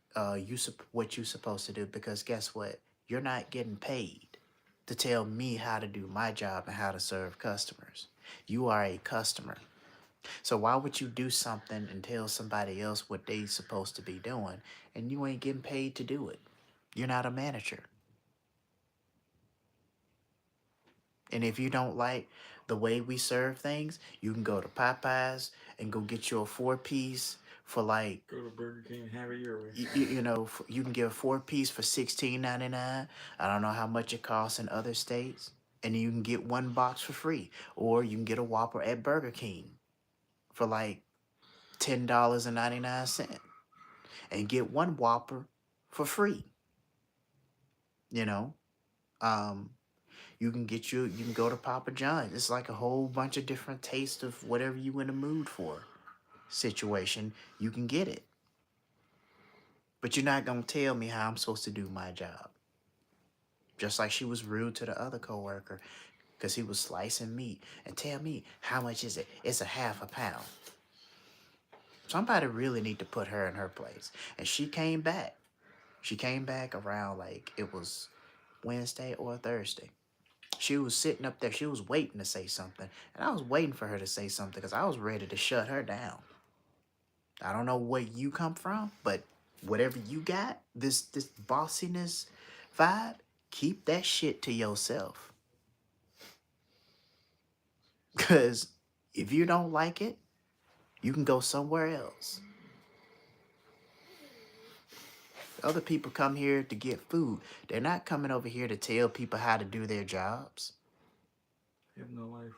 what you supposed to do? Because guess what? You're not getting paid to tell me how to do my job and how to serve customers. You are a customer. So why would you do something and tell somebody else what they supposed to be doing and you ain't getting paid to do it? You're not a manager. And if you don't like the way we serve things, you can go to Popeyes and go get you a 4-piece for like, Go to Burger King and have it your way. you can get a 4-piece for $16.99. I don't know how much it costs in other states. And you can get 1 box for free. Or you can get a Whopper at Burger King for like $10.99 and get 1 Whopper for free. You know, um, you can go to Papa John's. It's like a whole bunch of different tastes of whatever you in the mood for situation. You can get it. But you're not going to tell me how I'm supposed to do my job. Just like she was rude to the other coworker because he was slicing meat and tell me, how much is it? It's a half a pound. Somebody really need to put her in her place. And she came back. She came back around like it was Wednesday or Thursday. She was sitting up there. She was waiting to say something. And I was waiting for her to say something because I was ready to shut her down. I don't know where you come from, but whatever you got, this bossiness vibe, keep that shit to yourself. Because if you don't like it, you can go somewhere else. Other people come here to get food. They're not coming over here to tell people how to do their jobs. You have no life.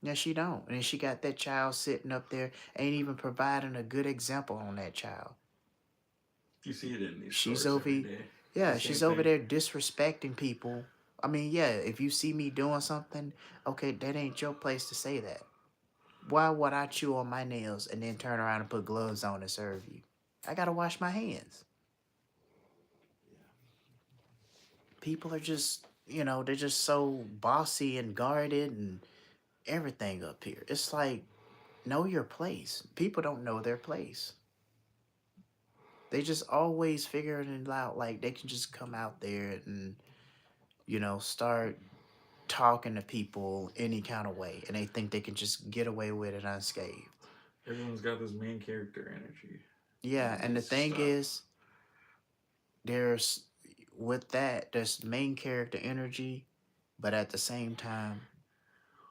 Yeah, she don't. And she got that child sitting up there, ain't even providing a good example on that child. You see it in these She's stores over, every day. yeah, The she's same over thing. there disrespecting people. I mean, yeah, if you see me doing something, okay, that ain't your place to say that. Why would I chew on my nails and then turn around and put gloves on and serve you? I gotta wash my hands. People are just, they're just so bossy and guarded and everything up here. It's like, know your place. People don't know their place. They just always figuring it out. Like they can just come out there and, start talking to people any kind of way. And they think they can just get away with it unscathed. Everyone's got this main character energy. Yeah. And the thing is, there's, with that, there's main character energy. But at the same time,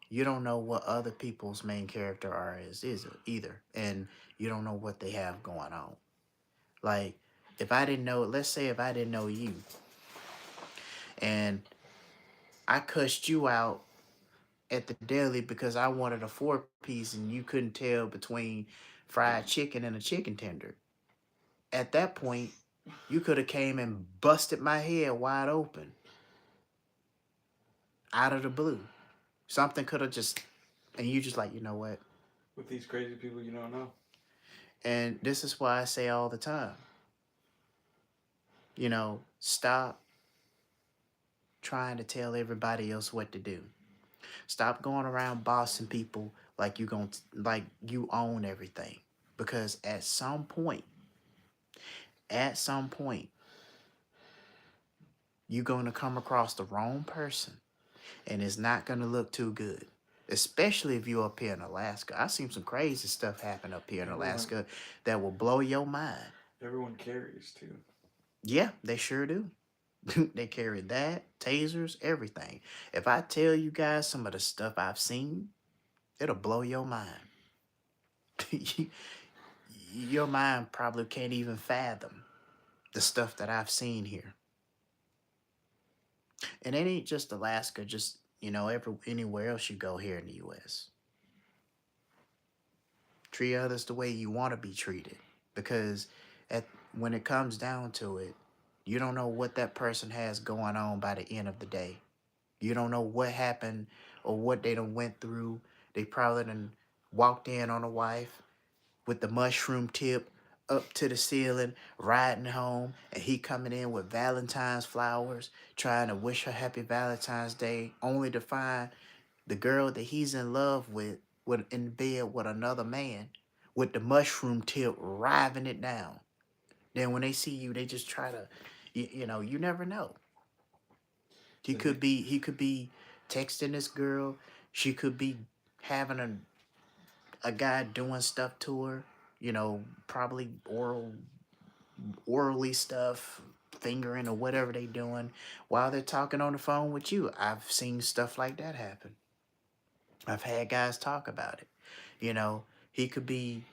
you don't know what other people's main character is either. And you don't know what they have going on. Like, if I didn't know, let's say if I didn't know you and I cussed you out at the deli because I wanted a 4-piece and you couldn't tell between fried chicken and a chicken tender. At that point, you could have came and busted my head wide open out of the blue. Something could have just, and you just like, you know what? With these crazy people you don't know. And this is why I say all the time, stop trying to tell everybody else what to do. Stop going around bossing people like like you own everything. Because at some point, you're going to come across the wrong person and it's not going to look too good. Especially if you're up here in Alaska. I've seen some crazy stuff happen up here in Alaska that will blow your mind. Everyone carries too. Yeah, they sure do. They carry that, tasers, everything. If I tell you guys some of the stuff I've seen, it'll blow your mind. Your mind probably can't even fathom the stuff that I've seen here. And it ain't just Alaska, just, anywhere else you go here in the U.S. Treat others the way you want to be treated. Because when it comes down to it, you don't know what that person has going on by the end of the day. You don't know what happened or what they done went through. They probably done walked in on a wife with the mushroom tip up to the ceiling, riding home, and he coming in with Valentine's flowers, trying to wish her happy Valentine's Day, only to find the girl that he's in love with in bed with another man with the mushroom tip riving it down. Then when they see you, they just try to, you never know. He could be texting this girl. She could be having a guy doing stuff to her. Probably orally stuff, fingering or whatever they doing while they're talking on the phone with you. I've seen stuff like that happen. I've had guys talk about it. You know, he could be,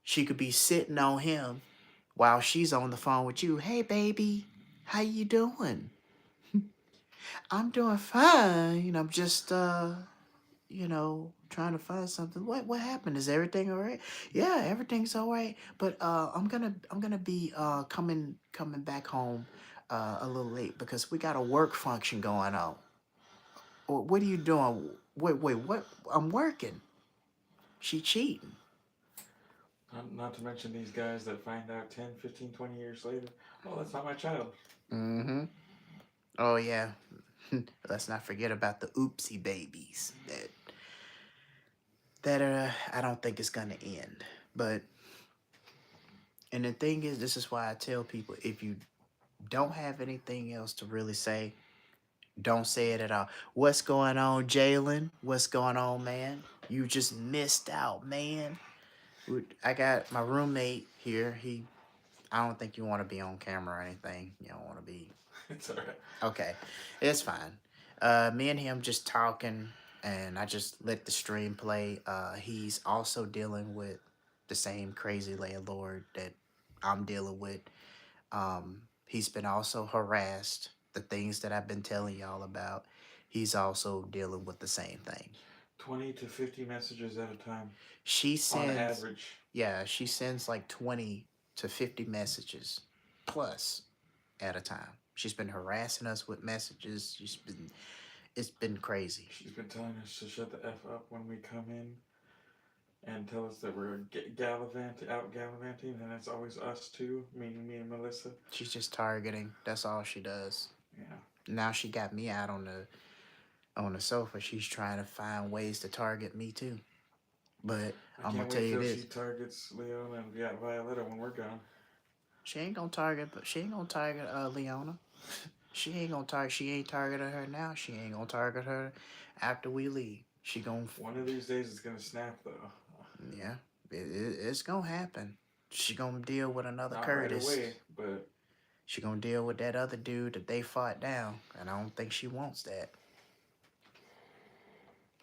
she could be sitting on him while she's on the phone with you. Hey, baby, how you doing? I'm doing fine. I'm just trying to find something. What happened? Is everything all right? Yeah, everything's all right. But I'm gonna be coming back home a little late because we got a work function going on. What are you doing? Wait, what? I'm working. She cheating. Not to mention these guys that find out 10, 15, 20 years later, oh, that's not my child. Mm-hmm. Oh yeah. Let's not forget about the oopsie babies that I don't think it's gonna end. But and the thing is, this is why I tell people, if you don't have anything else to really say, don't say it at all. What's going on, Jalen? What's going on, man? You just missed out, man. I got my roommate here. I don't think you want to be on camera or anything. You don't want to be. It's alright. Okay, it's fine. Me and him just talking, and I just let the stream play. He's also dealing with the same crazy landlord that I'm dealing with. He's been also harassed. The things that I've been telling y'all about, he's also dealing with the same thing. 20 to 50 messages at a time. She sends, on average. Yeah, she sends like 20 to 50 messages plus at a time. She's been harassing us with messages. It's been crazy. She's been telling us to shut the F up when we come in and tell us that we're out gallivanting, and it's always us two, meaning me and Melissa. She's just targeting. That's all she does. Yeah. Now she got me out on the sofa. She's trying to find ways to target me too. But I'm gonna tell you this: she targets Leona and Violetta when we're gone. She ain't gonna target Leona. She ain't targeted her now. She ain't gonna target her after we leave. She gonna. One of these days it's gonna snap though. Yeah, it's gonna happen. She gonna deal with another Not Curtis. Right away, but she gonna deal with that other dude that they fought down, and I don't think she wants that.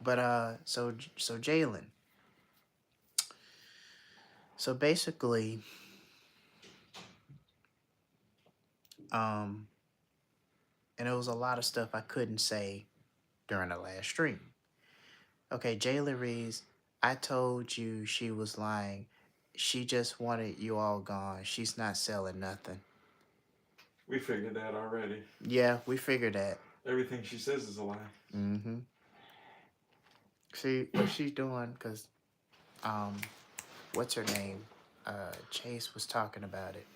But so Jalen. So basically, and it was a lot of stuff I couldn't say during the last stream. Okay, Jayla reads, I told you she was lying. She just wanted you all gone. She's not selling nothing. We figured that already. Yeah, we figured that. Everything she says is a lie. Mm-hmm. See what she's doing, because what's her name? Chase was talking about it.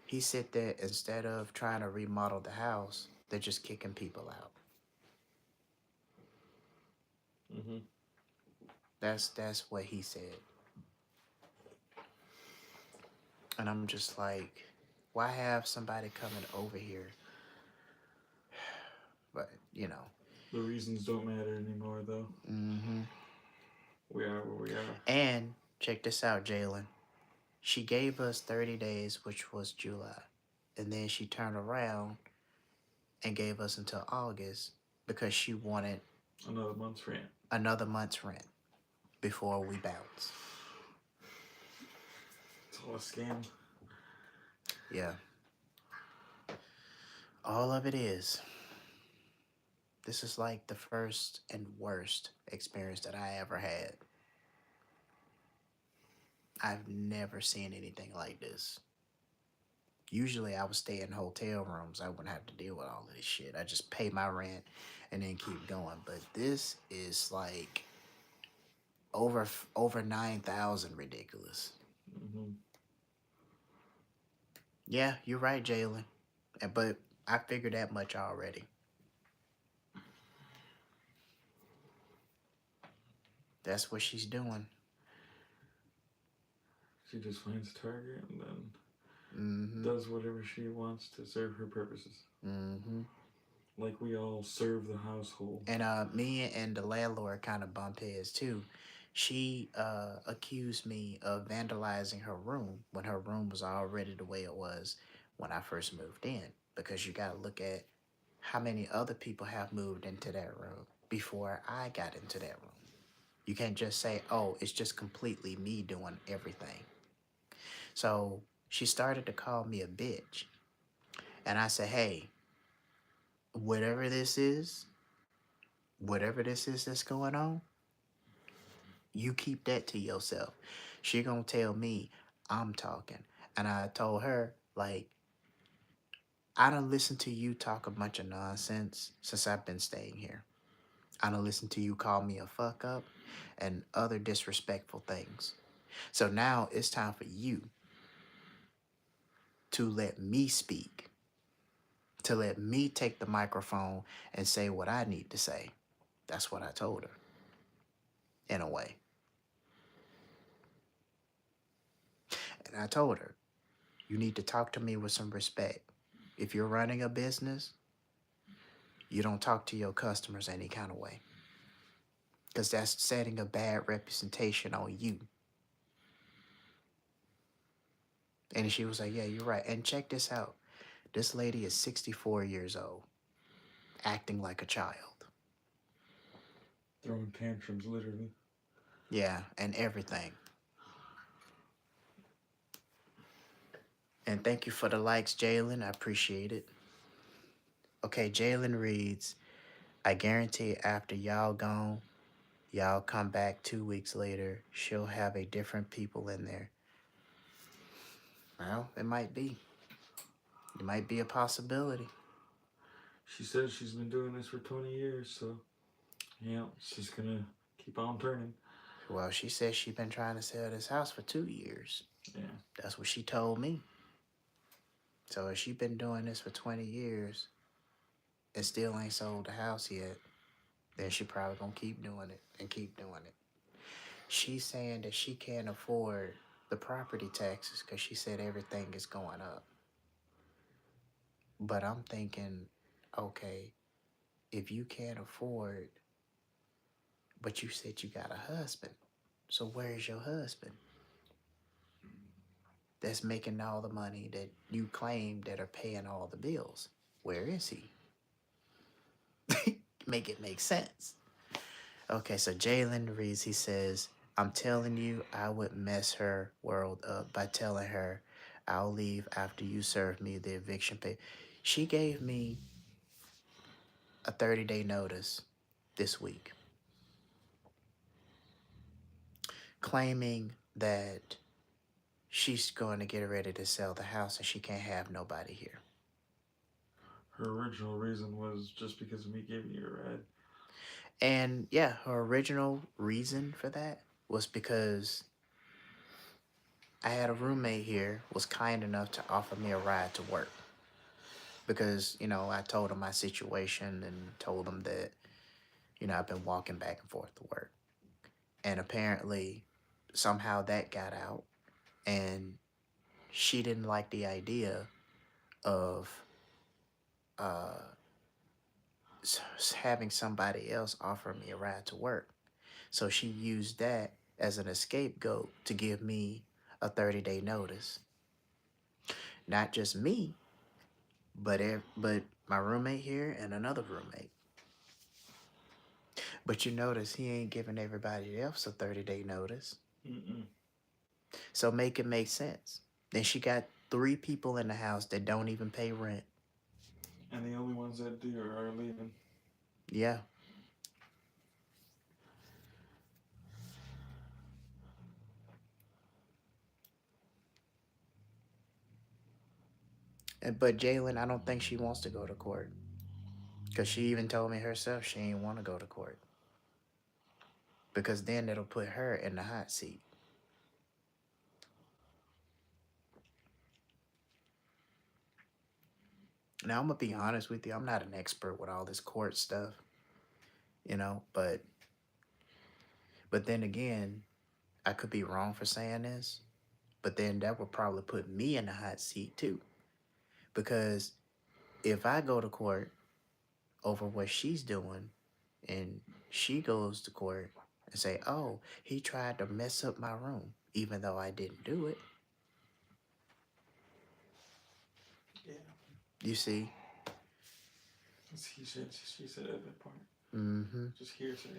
He said that instead of trying to remodel the house, they're just kicking people out. Mm-hmm. That's what he said. And I'm just like, why have somebody coming over here? But, The reasons don't matter anymore, though. Mm-hmm. We are where we are. And check this out, Jalen. She gave us 30 days, which was July. And then she turned around and gave us until August because she wanted another month's rent. Before we bounce. It's all a scam. Yeah. All of it is. This is like the first and worst experience that I ever had. I've never seen anything like this. Usually I would stay in hotel rooms. I wouldn't have to deal with all of this shit. I just pay my rent and then keep going. But this is like over 9,000 ridiculous. Mm-hmm. Yeah, you're right, Jalen. But I figured that much already. That's what she's doing. She just finds a target and then Mm-hmm. does whatever she wants to serve her purposes. Mm-hmm. Like we all serve the household. And me and the landlord kind of bumped heads too. She accused me of vandalizing her room when her room was already the way it was when I first moved in. Because you got to look at how many other people have moved into that room before I got into that room. You can't just say, oh, it's just completely me doing everything. So she started to call me a bitch. And I said, hey, whatever this is, that's going on, you keep that to yourself. She gonna tell me I'm talking. And I told her, like, I done listened to you talk a bunch of nonsense since I've been staying here. I done listened to you call me a fuck up and other disrespectful things. So now it's time for you to let me speak, to let me take the microphone and say what I need to say. That's what I told her, in a way. And I told her, you need to talk to me with some respect. If you're running a business, you don't talk to your customers any kind of way. Because that's setting a bad representation on you. And she was like, yeah, you're right. And check this out. This lady is 64 years old, acting like a child. Throwing tantrums, literally. Yeah, and everything. And thank you for the likes, Jalen. I appreciate it. Okay, Jalen reads, I guarantee after y'all gone, y'all come back 2 weeks later, she'll have a different people in there. Well, it might be. It might be a possibility. She says she's been doing this for 20 years, so yeah, she's gonna keep on turning. Well, she says she's been trying to sell this house for 2 years. Yeah. That's what she told me. So if she been doing this for 20 years and still ain't sold the house yet, then she probably gonna keep doing it and keep doing it. She's saying that she can't afford the property taxes because she said everything is going up. But I'm thinking, okay, if you can't afford, but you said you got a husband, so where's your husband that's making all the money that you claim that are paying all the bills? Where is he? Make it make sense. Okay, so Jalen reads, he says, I'm telling you, I would mess her world up by telling her I'll leave after you serve me the eviction pay. She gave me a 30-day notice this week, claiming that she's going to get ready to sell the house and she can't have nobody here. Her original reason was just because of me giving you a ride. And yeah, her original reason for that was because I had a roommate here was kind enough to offer me a ride to work. Because, I told him my situation and told him that, I've been walking back and forth to work. And apparently, somehow that got out. And she didn't like the idea of having somebody else offer me a ride to work. So she used that as an scapegoat to give me a 30-day notice. Not just me, but my roommate here and another roommate. But you notice he ain't giving everybody else a 30-day notice. Mm-mm. So make it make sense. Then she got 3 people in the house that don't even pay rent. And the only ones that do are leaving. Yeah. But Jalen, I don't think she wants to go to court. Because she even told me herself she ain't want to go to court. Because then it'll put her in the hot seat. Now, I'm going to be honest with you. I'm not an expert with all this court stuff, you know, but then again, I could be wrong for saying this, but then that would probably put me in the hot seat too. Because if I go to court over what she's doing and she goes to court and say, oh, he tried to mess up my room, even though I didn't do it. Yeah. You see? It's he said, she said at that part. Mm-hmm. Just hearsay.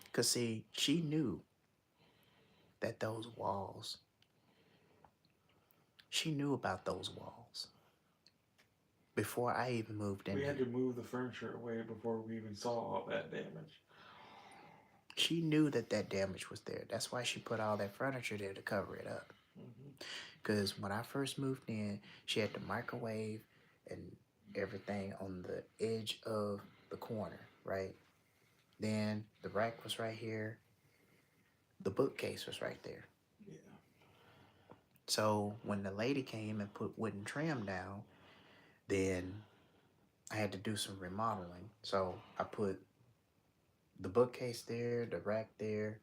Because, see, she knew that those walls, she knew about those walls before I even moved in. We had to move the furniture away before we even saw all that damage. She knew that that damage was there. That's why she put all that furniture there to cover it up. Because when I first moved in, she had the microwave and everything on the edge of the corner, right? Then the rack was right here. The bookcase was right there. Yeah. So when the lady came and put wooden trim down, then I had to do some remodeling. So I put the bookcase there, the rack there,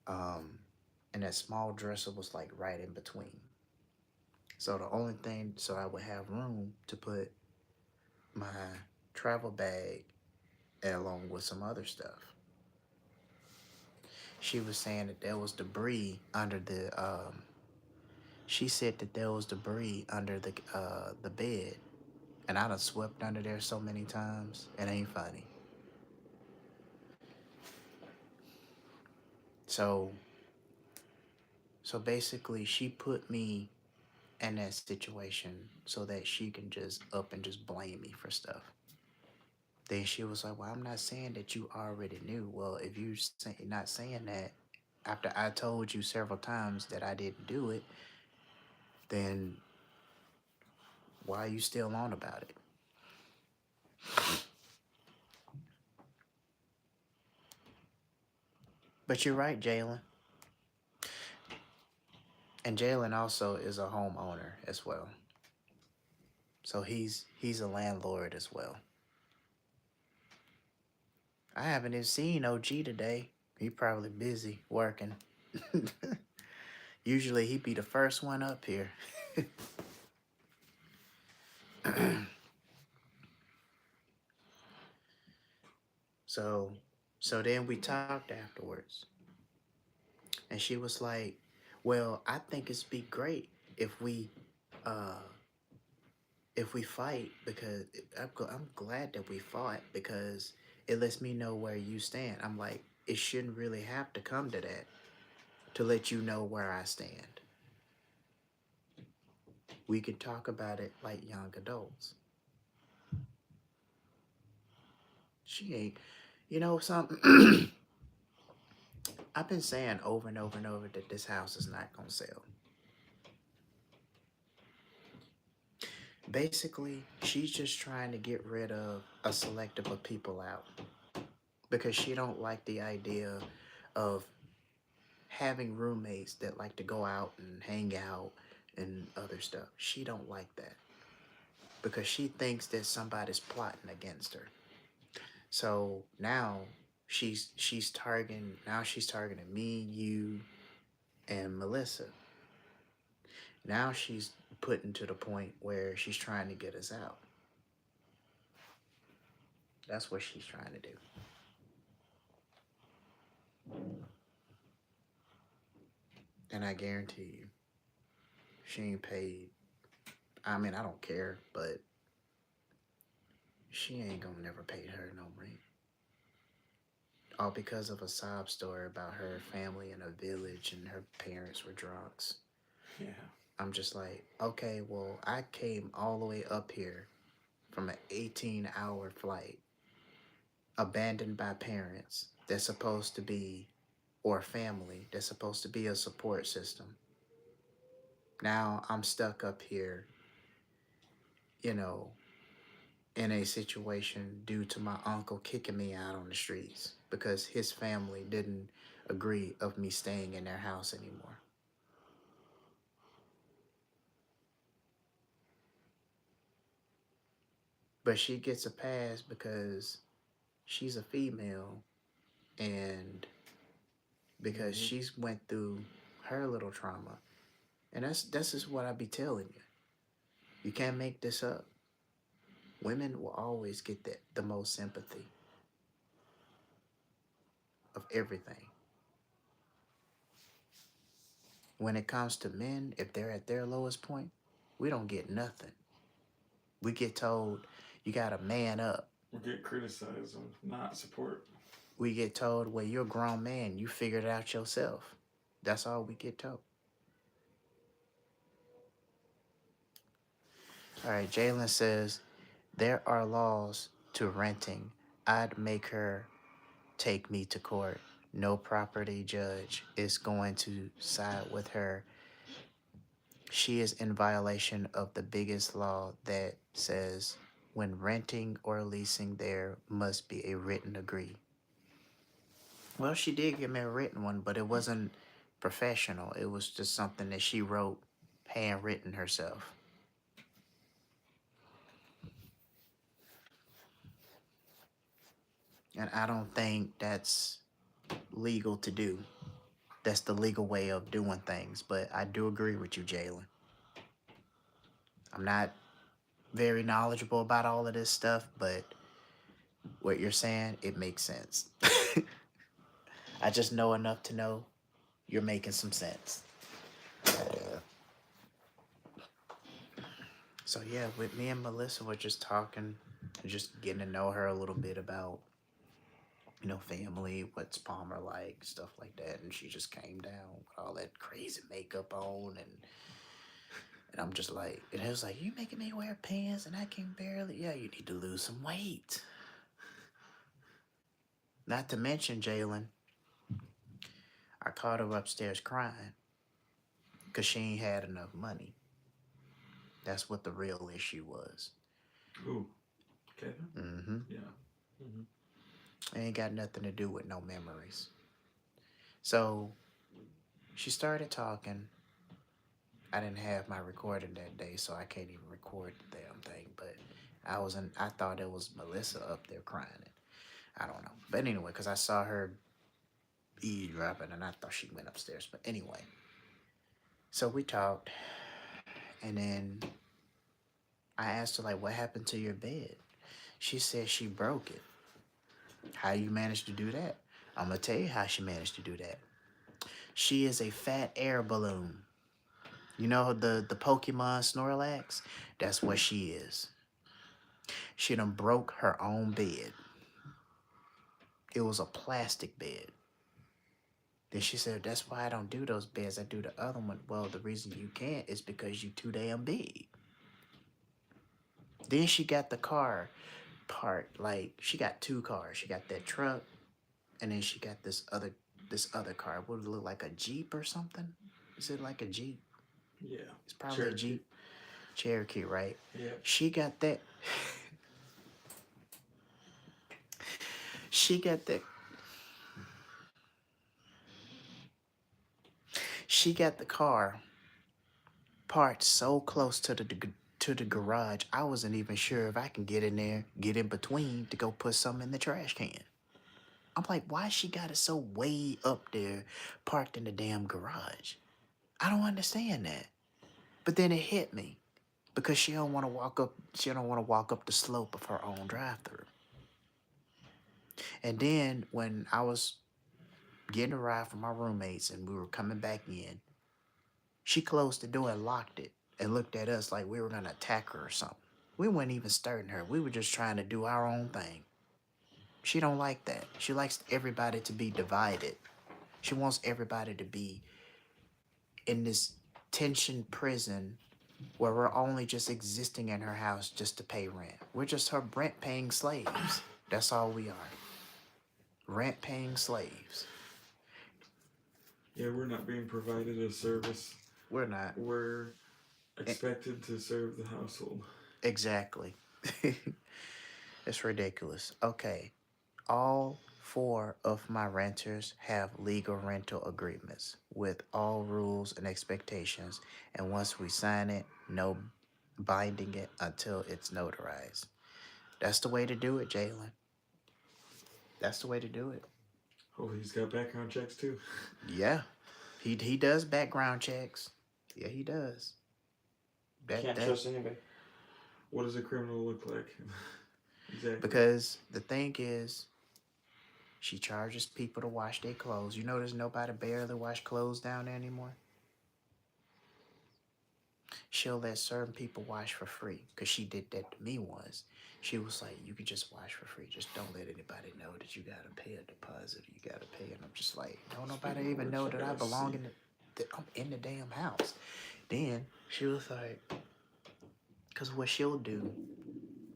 and that small dresser was like right in between. So the only thing, so I would have room to put my travel bag along with some other stuff. She was saying that there was debris under the, she said that there was debris under the bed. And I done swept under there so many times, it ain't funny. So basically she put me in that situation so that she can just up and just blame me for stuff. Then she was like, well, I'm not saying that you already knew. Well, if you're not saying that after I told you several times that I didn't do it, then why are you still on about it? But you're right, Jalen. And Jalen also is a homeowner as well. So he's a landlord as well. I haven't even seen OG today. He probably busy working. Usually he be the first one up here. So then we talked afterwards. And she was like, well, I think it'd be great if we fight, because I'm glad that we fought because it lets me know where you stand. I'm like, it shouldn't really have to come to that to let you know where I stand. We can talk about it like young adults. She ain't, you know something? I've been saying over and over and over that this house is not going to sell. Basically, she's just trying to get rid of a selective of people out because she don't like the idea of having roommates that like to go out and hang out and other stuff. She don't like that because she thinks that somebody's plotting against her. So now she's targeting me, you, and Melissa. Now she's putting to the point where she's trying to get us out. That's what she's trying to do. And I guarantee you, she ain't paid. I mean, I don't care, but she ain't gonna never pay her no rent. All because of a sob story about her family in a village and her parents were drunks. Yeah. I'm just like, okay, well, I came all the way up here from an 18-hour flight, abandoned by parents that's supposed to be, or family that's supposed to be a support system. Now I'm stuck up here, you know, in a situation due to my uncle kicking me out on the streets because his family didn't agree of me staying in their house anymore. But she gets a pass because she's a female and because she's went through her little trauma. And that's just what I be telling you. You can't make this up. Women will always get the most sympathy of everything. When it comes to men, if they're at their lowest point, we don't get nothing. We get told you gotta man up. We get criticized and not support. We get told, well, you're a grown man, you figured it out yourself. That's all we get told. All right, Jalen says, there are laws to renting. I'd make her take me to court. No property judge is going to side with her. She is in violation of the biggest law that says when renting or leasing there must be a written agree. Well, she did give me a written one, but it wasn't professional. It was just something that she wrote handwritten herself. And I don't think that's legal to do. That's the legal way of doing things. But I do agree with you, Jalen. I'm not very knowledgeable about all of this stuff, but what you're saying, it makes sense. I just know enough to know you're making some sense. So yeah, with me and Melissa, we're just talking, just getting to know her a little bit about, you know, family, what's Palmer like, stuff like that. And she just came down with all that crazy makeup on, and I'm just like, and it was like, you making me wear pants and I can barely, yeah, you need to lose some weight. Not to mention, Jalen, I caught her upstairs crying because she ain't had enough money. That's what the real issue was. Ooh, Kevin? Mm-hmm. Yeah. Mm-hmm. It ain't got nothing to do with no memories. So she started talking. I didn't have my recording that day, so I can't even record the damn thing. But I thought it was Melissa up there crying. I don't know. But anyway, because I saw her eavesdropping and I thought she went upstairs. But anyway, so we talked. And then I asked her, like, what happened to your bed? She said she broke it. How you managed to do that? I'm going to tell you how she managed to do that. She is a fat air balloon. You know the Pokemon Snorlax? That's what she is. She done broke her own bed. It was a plastic bed. Then she said, that's why I don't do those beds. I do the other one. Well, the reason you can't is because you too damn big. Then she got the car part. Like, she got two cars. She got that truck, and then she got this other car. Would it look like a Jeep or something? Is it like a Jeep? Yeah. It's probably Cherokee. a Jeep. Cherokee, right? Yeah. She got that. She got that. She got the car parked so close to the garage, I wasn't even sure if I can get in there, get in between to go put something in the trash can. I'm like, why she got it so way up there, parked in the damn garage? I don't understand that. But then it hit me because she don't want to walk up. She don't want to walk up the slope of her own drive-through. And then when I was getting a ride from my roommates and we were coming back in, she closed the door and locked it and looked at us like we were gonna attack her or something. We weren't even starting her. We were just trying to do our own thing. She don't like that. She likes everybody to be divided. She wants everybody to be in this tension prison where we're only just existing in her house just to pay rent. We're just her rent-paying slaves. That's all we are. Rent-paying slaves. Yeah, we're not being provided a service. We're not. We're expected to serve the household. Exactly. It's ridiculous. Okay. All 4 of my renters have legal rental agreements with all rules and expectations. And once we sign it, no binding it until it's notarized. That's the way to do it, Jalen. That's the way to do it. Oh, he's got background checks too. Yeah. He does background checks. Yeah, he does. Can't trust anybody. What does a criminal look like? Exactly. Because the thing is, she charges people to wash their clothes. You notice nobody barely wash clothes down there anymore? She'll let certain people wash for free. Because she did that to me once. She was like, you can just wash for free. Just don't let anybody know that you got to pay a deposit. You got to pay. And I'm just like, don't nobody even know that I belong in I'm in the damn house. Then she was like, because what she'll do,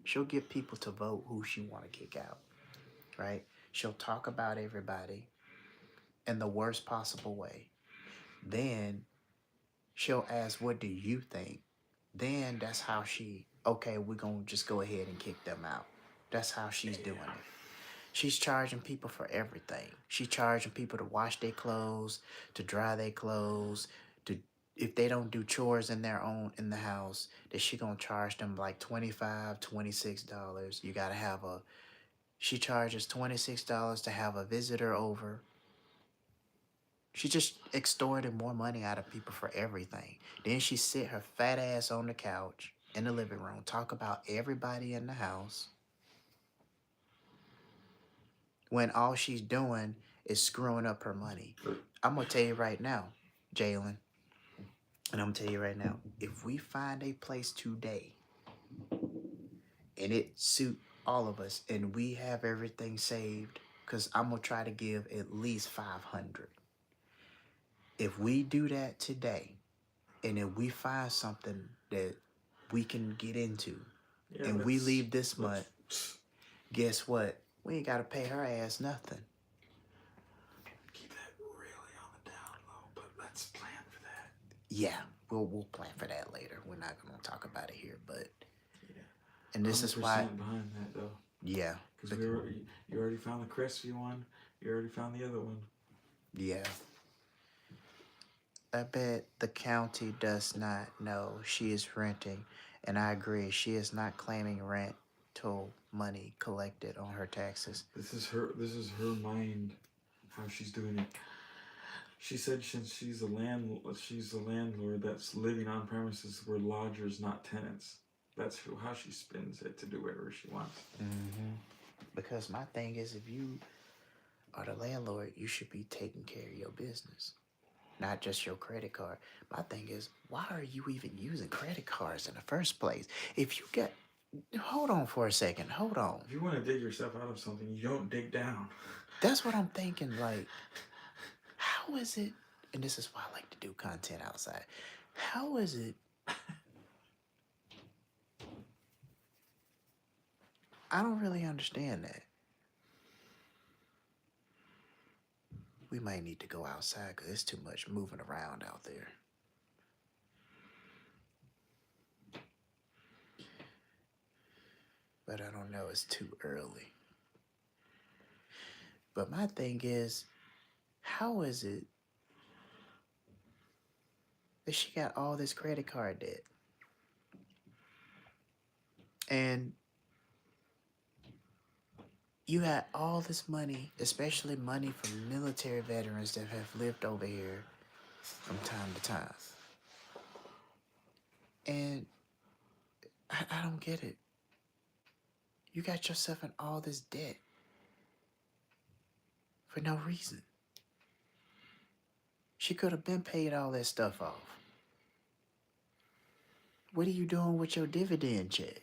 she'll get people to vote who she want to kick out, right? She'll talk about everybody in the worst possible way. Then she'll ask, what do you think? Then that's how okay, we're going to just go ahead and kick them out. That's how she's doing it. She's charging people for everything. She's charging people to wash their clothes, to dry their clothes, to if they don't do chores in the house, that she gonna charge them like $25, $26. You gotta have she charges $26 to have a visitor over. She just extorted more money out of people for everything. Then she sit her fat ass on the couch in the living room, talk about everybody in the house, when all she's doing is screwing up her money. I'm going to tell you right now, Jalen, and I'm going to tell you right now, if we find a place today and it suit all of us and we have everything saved, because I'm going to try to give at least 500. If we do that today, and if we find something that we can get into, and we leave this month, guess what? We ain't got to pay her ass nothing. Keep that really on the down low, but let's plan for that. Yeah, we'll plan for that later. We're not going to talk about it here, but yeah. And this is why behind that though. Yeah, because you already found the Crestview one. You already found the other one. Yeah. I bet the county does not know she is renting, and I agree. She is not claiming rental money collected on her taxes. This is her mind, how she's doing it. She said since she's the landlord that's living on premises where lodgers, not tenants. That's how she spins it to do whatever she wants. Mm-hmm. Because my thing is, if you are the landlord, you should be taking care of your business, not just your credit card. My thing is, why are you even using credit cards in the first place? If you get, hold on for a second, hold on. If you want to dig yourself out of something, you don't dig down. That's what I'm thinking, like, how is it, and this is why I like to do content outside, how is it, I don't really understand that. We might need to go outside because there's too much moving around out there. But I don't know, it's too early. But my thing is, how is it that she got all this credit card debt? And you got all this money, especially money from military veterans that have lived over here from time to time. And I don't get it. You got yourself in all this debt for no reason. She could have been paid all that stuff off. What are you doing with your dividend check?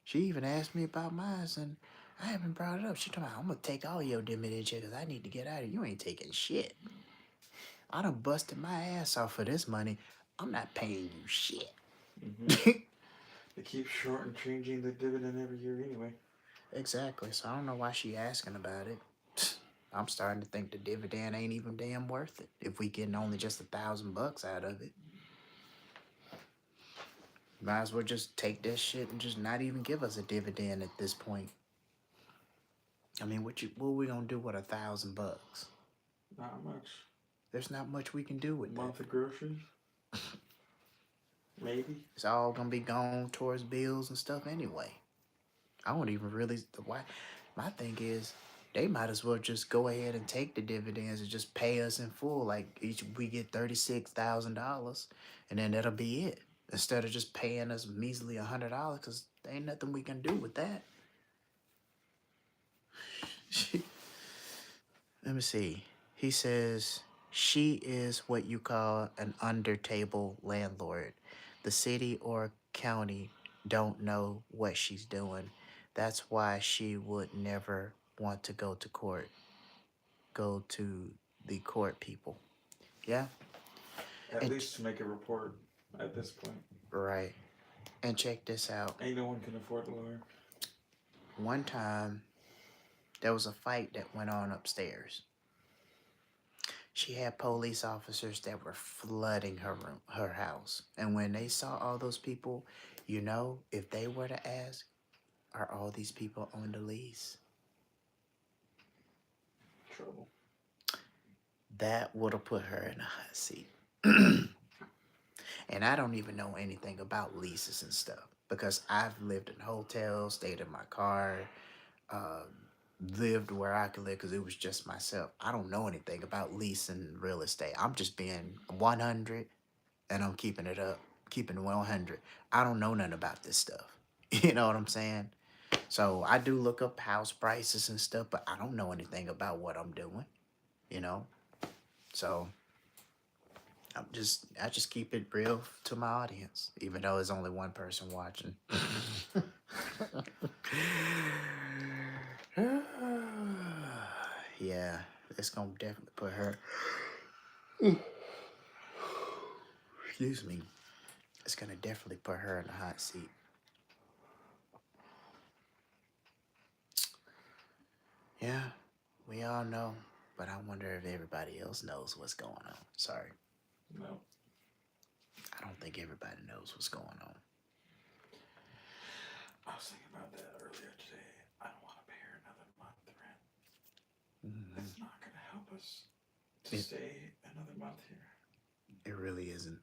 She even asked me about mine, and I haven't brought it up. She told me, I'm going to take all your dividend check because I need to get out of here. You ain't taking shit. I done busted my ass off for this money. I'm not paying you shit. Mm-hmm. They keep short and changing the dividend every year anyway. Exactly. So I don't know why she asking about it. I'm starting to think the dividend ain't even damn worth it if we getting only just $1,000 out of it. Might as well just take that shit and just not even give us a dividend at this point. I mean, what are we gonna do with $1,000? Not much. There's not much we can do with that. Month of groceries? Maybe. It's all gonna be gone towards bills and stuff anyway. I don't even really why. My thing is, they might as well just go ahead and take the dividends and just pay us in full. Like each we get $36,000, and then that'll be it. Instead of just paying us measly $100, because there ain't nothing we can do with that. Let me see. He says she is what you call an under-table landlord. The city or county don't know what she's doing. That's why she would never want to go to court. Go to the court people. Yeah? At And least to make a report at this point. right. And check this out. Ain't no one can afford a lawyer. One time, there was a fight that went on upstairs. She had police officers that were flooding her house. And when they saw all those people, you know, if they were to ask, are all these people on the lease? Trouble. That would have put her in a hot seat. And I don't even know anything about leases and stuff because I've lived in hotels, stayed in my car, lived where I could live because it was just myself. I don't know anything about leasing real estate. I'm just being 100 and I'm keeping it up, keeping it 100. I don't know nothing about this stuff. You know what I'm saying? So I do look up house prices and stuff, but I don't know anything about what I'm doing, you know? So I just keep it real to my audience, even though there's only one person watching. Yeah, it's gonna definitely put her. Excuse me. It's gonna definitely put her in a hot seat. Yeah, we all know, but I wonder if everybody else knows what's going on. Sorry. No. I don't think everybody knows what's going on. I was thinking about that earlier today. I don't want to pay her another month rent. Mm-hmm. It's not going to help us to stay another month here. It really isn't.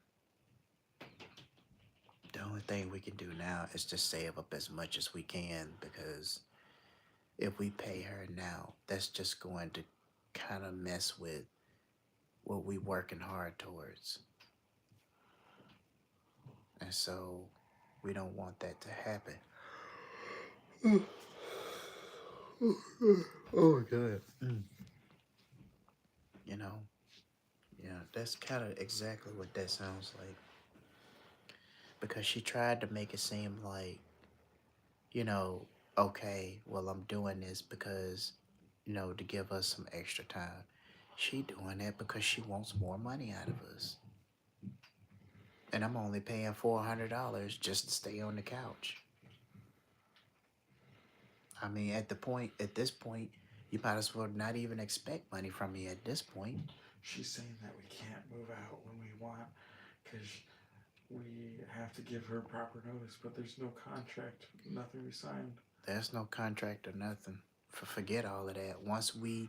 The only thing we can do now is just save up as much as we can, because if we pay her now, that's just going to kind of mess with what we working hard towards. And so we don't want that to happen. Oh, good. You know, yeah, that's kind of exactly what that sounds like. Because she tried to make it seem like, you know, okay, well, I'm doing this because, you know, to give us some extra time. She doing that because she wants more money out of us. And I'm only paying $400 just to stay on the couch. I mean, at this point, you might as well not even expect money from me at this point. She's saying that we can't move out when we want because we have to give her proper notice, but there's no contract, nothing we signed. There's no contract or nothing. Forget all of that. Once we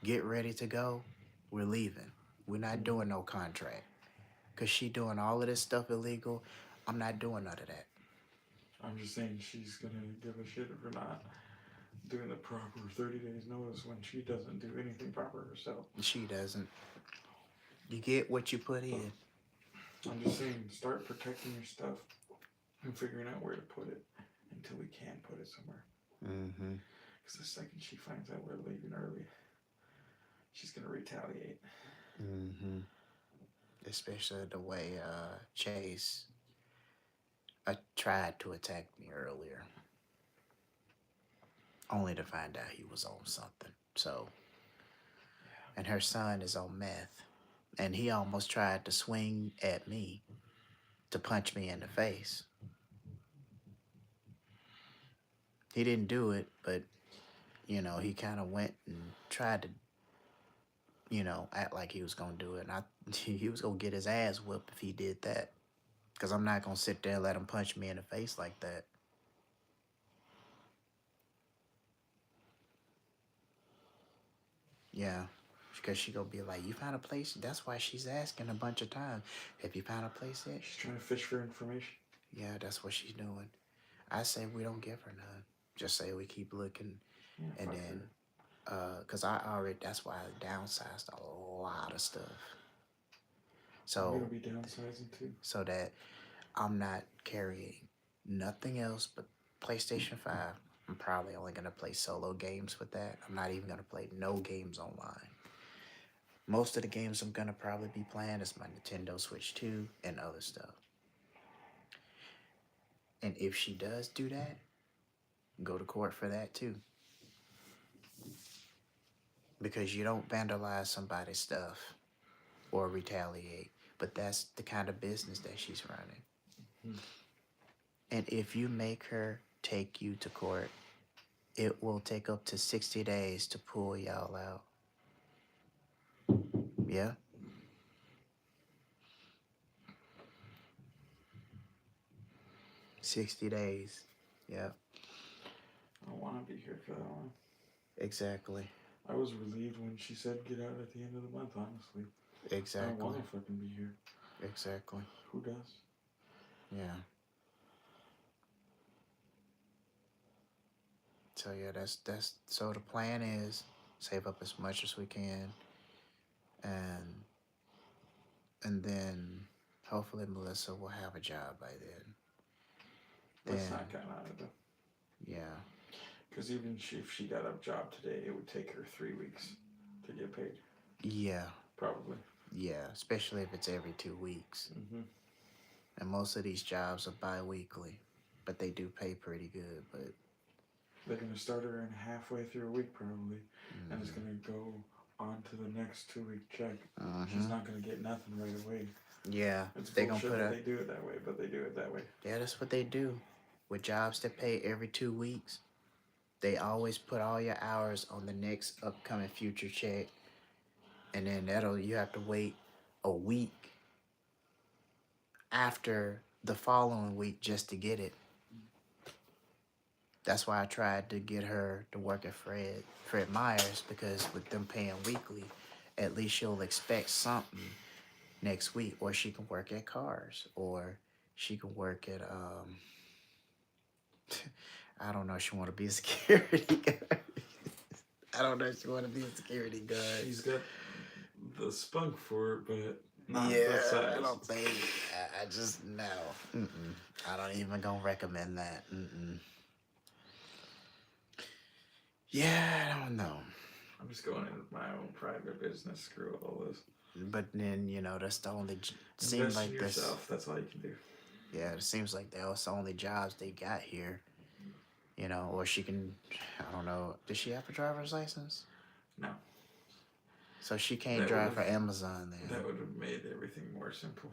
get ready to go, we're leaving. We're not doing no contract. Because she doing all of this stuff illegal. I'm not doing none of that. I'm just saying she's going to give a shit if we're not doing the proper 30 days notice when she doesn't do anything proper herself. She doesn't. You get what you put in. I'm just saying, start protecting your stuff and figuring out where to put it until we can put it somewhere. Mm-hmm. Because the second she finds out we're leaving early, she's going to retaliate. Mm-hmm. Especially the way Chase tried to attack me earlier. Only to find out he was on something. So, and her son is on meth. And he almost tried to swing at me to punch me in the face. He didn't do it, but, you know, he kind of went and tried to, you know, act like he was going to do it. And he was going to get his ass whipped if he did that. Because I'm not going to sit there and let him punch me in the face like that. Yeah. Because she going to be like, you found a place? That's why she's asking a bunch of times. Have you found a place yet? She's trying to fish for information. Yeah, that's what she's doing. I say we don't give her none. Just say we keep looking. Yeah, And fuck then, her. because I already, that's why I downsized a lot of stuff. I'm So, gonna be downsizing too. so that I'm not carrying nothing else but PlayStation 5. I'm probably only going to play solo games with that. I'm not even going to play no games online. Most of the games I'm going to probably be playing is my Nintendo Switch 2 and other stuff. And if she does do that, go to court for that too. Because you don't vandalize somebody's stuff or retaliate. But that's the kind of business that she's running. Mm-hmm. And if you make her take you to court, it will take up to 60 days to pull y'all out. Yeah? $60 days. Yeah. I don't want to be here for that long. Exactly. I was relieved when she said get out at the end of the month, honestly. Exactly. I don't want to fucking be here. Exactly. Who does? Yeah. So yeah, that's so the plan is save up as much as we can, and then hopefully Melissa will have a job by then. That's not kind of though. Yeah. Because even if she got a job today, it would take her 3 weeks to get paid. Yeah. Probably. Yeah, especially if it's every 2 weeks. Mm-hmm. And most of these jobs are bi-weekly, but they do pay pretty good. But they're gonna start her in halfway through a week probably, and it's gonna go on to the next 2-week check. She's not gonna get nothing right away. Yeah, it's they gonna put they do it that way, but they do it that way. Yeah, that's what they do. With jobs that pay every 2 weeks, they always put all your hours on the next upcoming future check, and then you have to wait a week after the following week just to get it. That's why I tried to get her to work at Fred Meyer's, because with them paying weekly, at least she'll expect something next week. Or she can work at Cars, or she can work at I don't know if she want to be a security guard. I don't know if she want to be a security guard. She's got the spunk for it, but not the size. I don't think. I just no. I don't even gonna recommend that. Yeah, I don't know. I'm just going into my own private business. Screw all this. But then that's the only. Seems like yourself. That's all you can do. Yeah, it seems like that's the only jobs they got here. Or she can. I don't know. Does she have a driver's license? No. So she can't drive for Amazon then. That would have made everything more simple.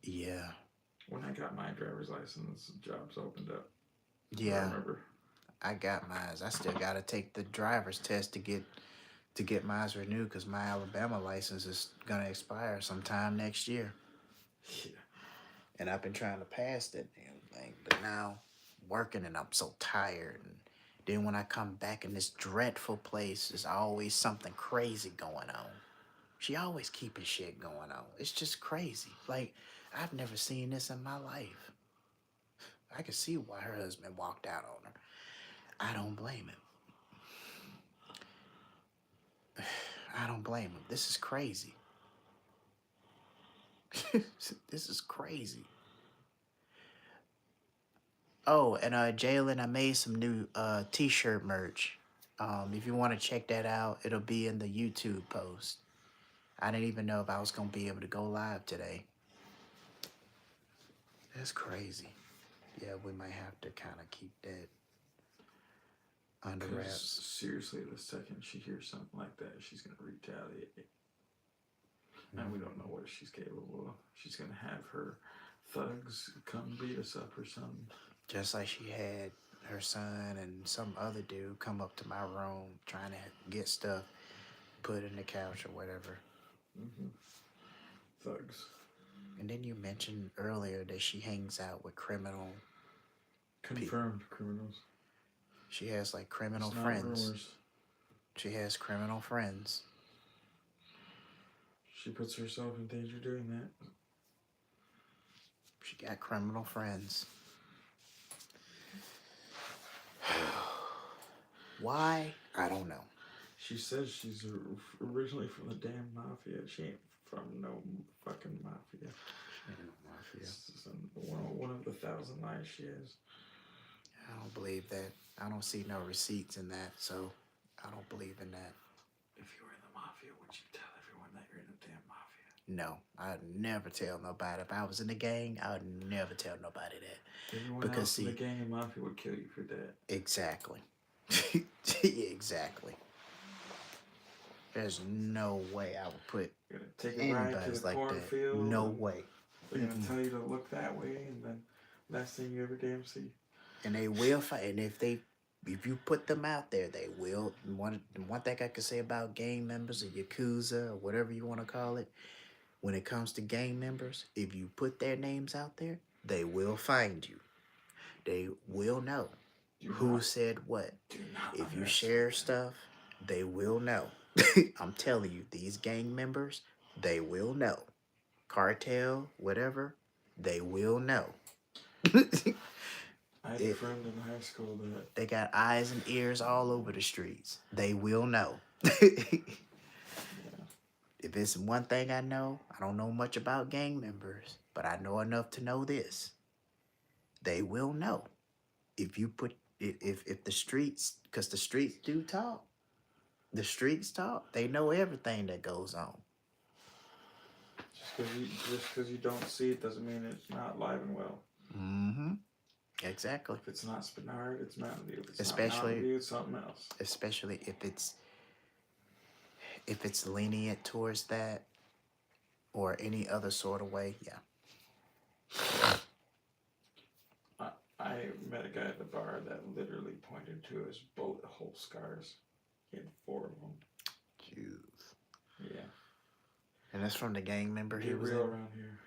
Yeah. When I got my driver's license, jobs opened up. Yeah. I remember. I got mine. I still got to take the driver's test to get mine renewed, because my Alabama license is going to expire sometime next year. Yeah. And I've been trying to pass that damn thing, but now working and I'm so tired. And then when I come back in this dreadful place, there's always something crazy going on. She always keeping shit going on. It's just crazy. Like, I've never seen this in my life. I can see why her husband walked out on her. I don't blame him. I don't blame him. This is crazy. This is crazy. Oh, and Jalen, I made some new t-shirt merch. If you want to check that out, it'll be in the YouTube post. I didn't even know if I was going to be able to go live today. That's crazy. Yeah, we might have to kind of keep that under wraps. Seriously, the second she hears something like that, she's going to retaliate. And we don't know what she's capable of. She's going to have her thugs come beat us up or something. Just like she had her son and some other dude come up to my room trying to get stuff put in the couch or whatever. Thugs. And then you mentioned earlier that she hangs out with criminal. Confirmed criminals. She has like criminal It's not friends. rumors. She has criminal friends. She puts herself in danger doing that. She got criminal friends. Why? I don't know. She says she's originally from the damn mafia. She ain't from no fucking mafia. She ain't no mafia. This is one of the 1,000 lies she has. I don't believe that. I don't see no receipts in that, so I don't believe in that. If you were in the mafia, would you tell everyone that you're in the damn mafia? No, I'd never tell nobody. If I was in the gang, I would never tell nobody that. Everyone else in the gang and mafia would kill you for that. Exactly. Exactly. There's no way I would put You're gonna take a ride to the like cornfield. that. No way. They're gonna tell you to look that way, and then last thing you ever damn see. And they will fight. And if you put them out there, they will. One thing I can say about gang members or Yakuza or whatever you want to call it, when it comes to gang members, if you put their names out there, they will find you. They will know who said what. If you share stuff, they will know. I'm telling you, these gang members, they will know. Cartel, whatever, they will know. I had a friend in high school that... They got eyes and ears all over the streets. They will know. If it's one thing I know, I don't know much about gang members, but I know enough to know this. They will know. If the streets, because the streets do talk. The streets talk. They know everything that goes on. Just because you don't see it doesn't mean it's not live and well. Mm-hmm. Exactly. If it's not Spinard, it's Mountain Dew. If it's especially, not Mountain Dew, it's something else. Especially if it's lenient towards that or any other sort of way, yeah. I met a guy at the bar that literally pointed to his bullet hole scars. He had 4 of them. Jeez. Yeah. And that's from the gang member he was real in? around here.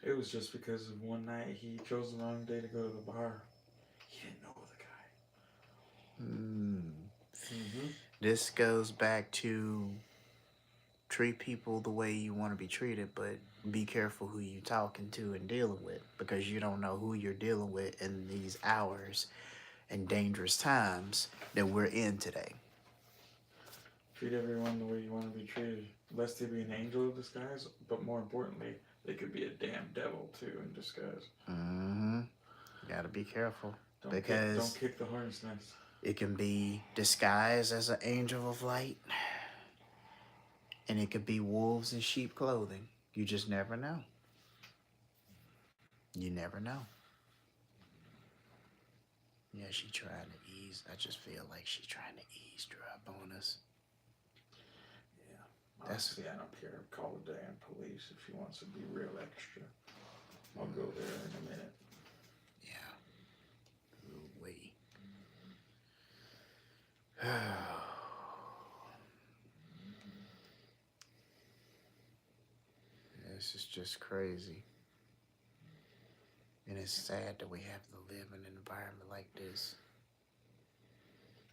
It was just because of one night he chose the wrong day to go to the bar. He didn't know the guy. Mm-hmm. This goes back to treat people the way you want to be treated, but be careful who you're talking to and dealing with, because you don't know who you're dealing with in these hours and dangerous times that we're in today. Treat everyone the way you want to be treated. Lest they be an angel in disguise, but more importantly, they could be a damn devil too in disguise. Mm-hmm. You gotta be careful. Don't because kick the hornet's nest. It can be disguised as an angel of light, and it could be wolves in sheep clothing. You just never know. You never know. Yeah, she trying to ease. I just feel like she's trying to eavesdrop on us. Yeah. Honestly, I don't care. Call the damn police if she wants to be real extra. I'll go there in a minute. Yeah. Wait. This is just crazy. And it's sad that we have to live in an environment like this.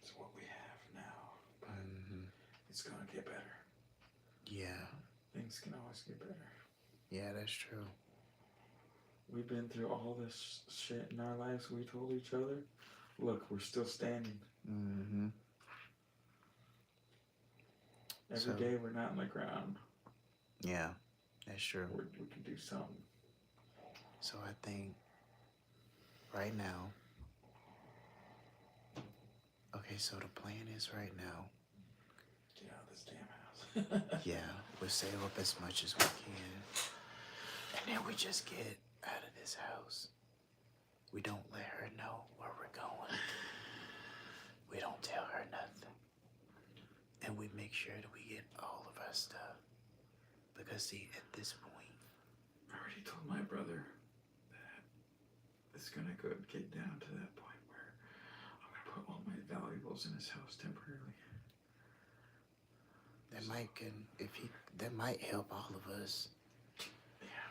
It's what we have now, but it's gonna get better. Yeah. Things can always get better. Yeah, that's true. We've been through all this shit in our lives. We told each other, look, we're still standing. Every day we're not on the ground. Yeah, that's true. We can do something. So I think right now, okay, so the plan is right now, get out of this damn house. Yeah, we'll save up as much as we can. And then we just get out of this house. We don't let her know where we're going. We don't tell her nothing. And we make sure that we get all of our stuff. Because see, at this point, I already told my brother that it's gonna get down to that point where I'm gonna put all my valuables in his house temporarily. That might help all of us. Yeah.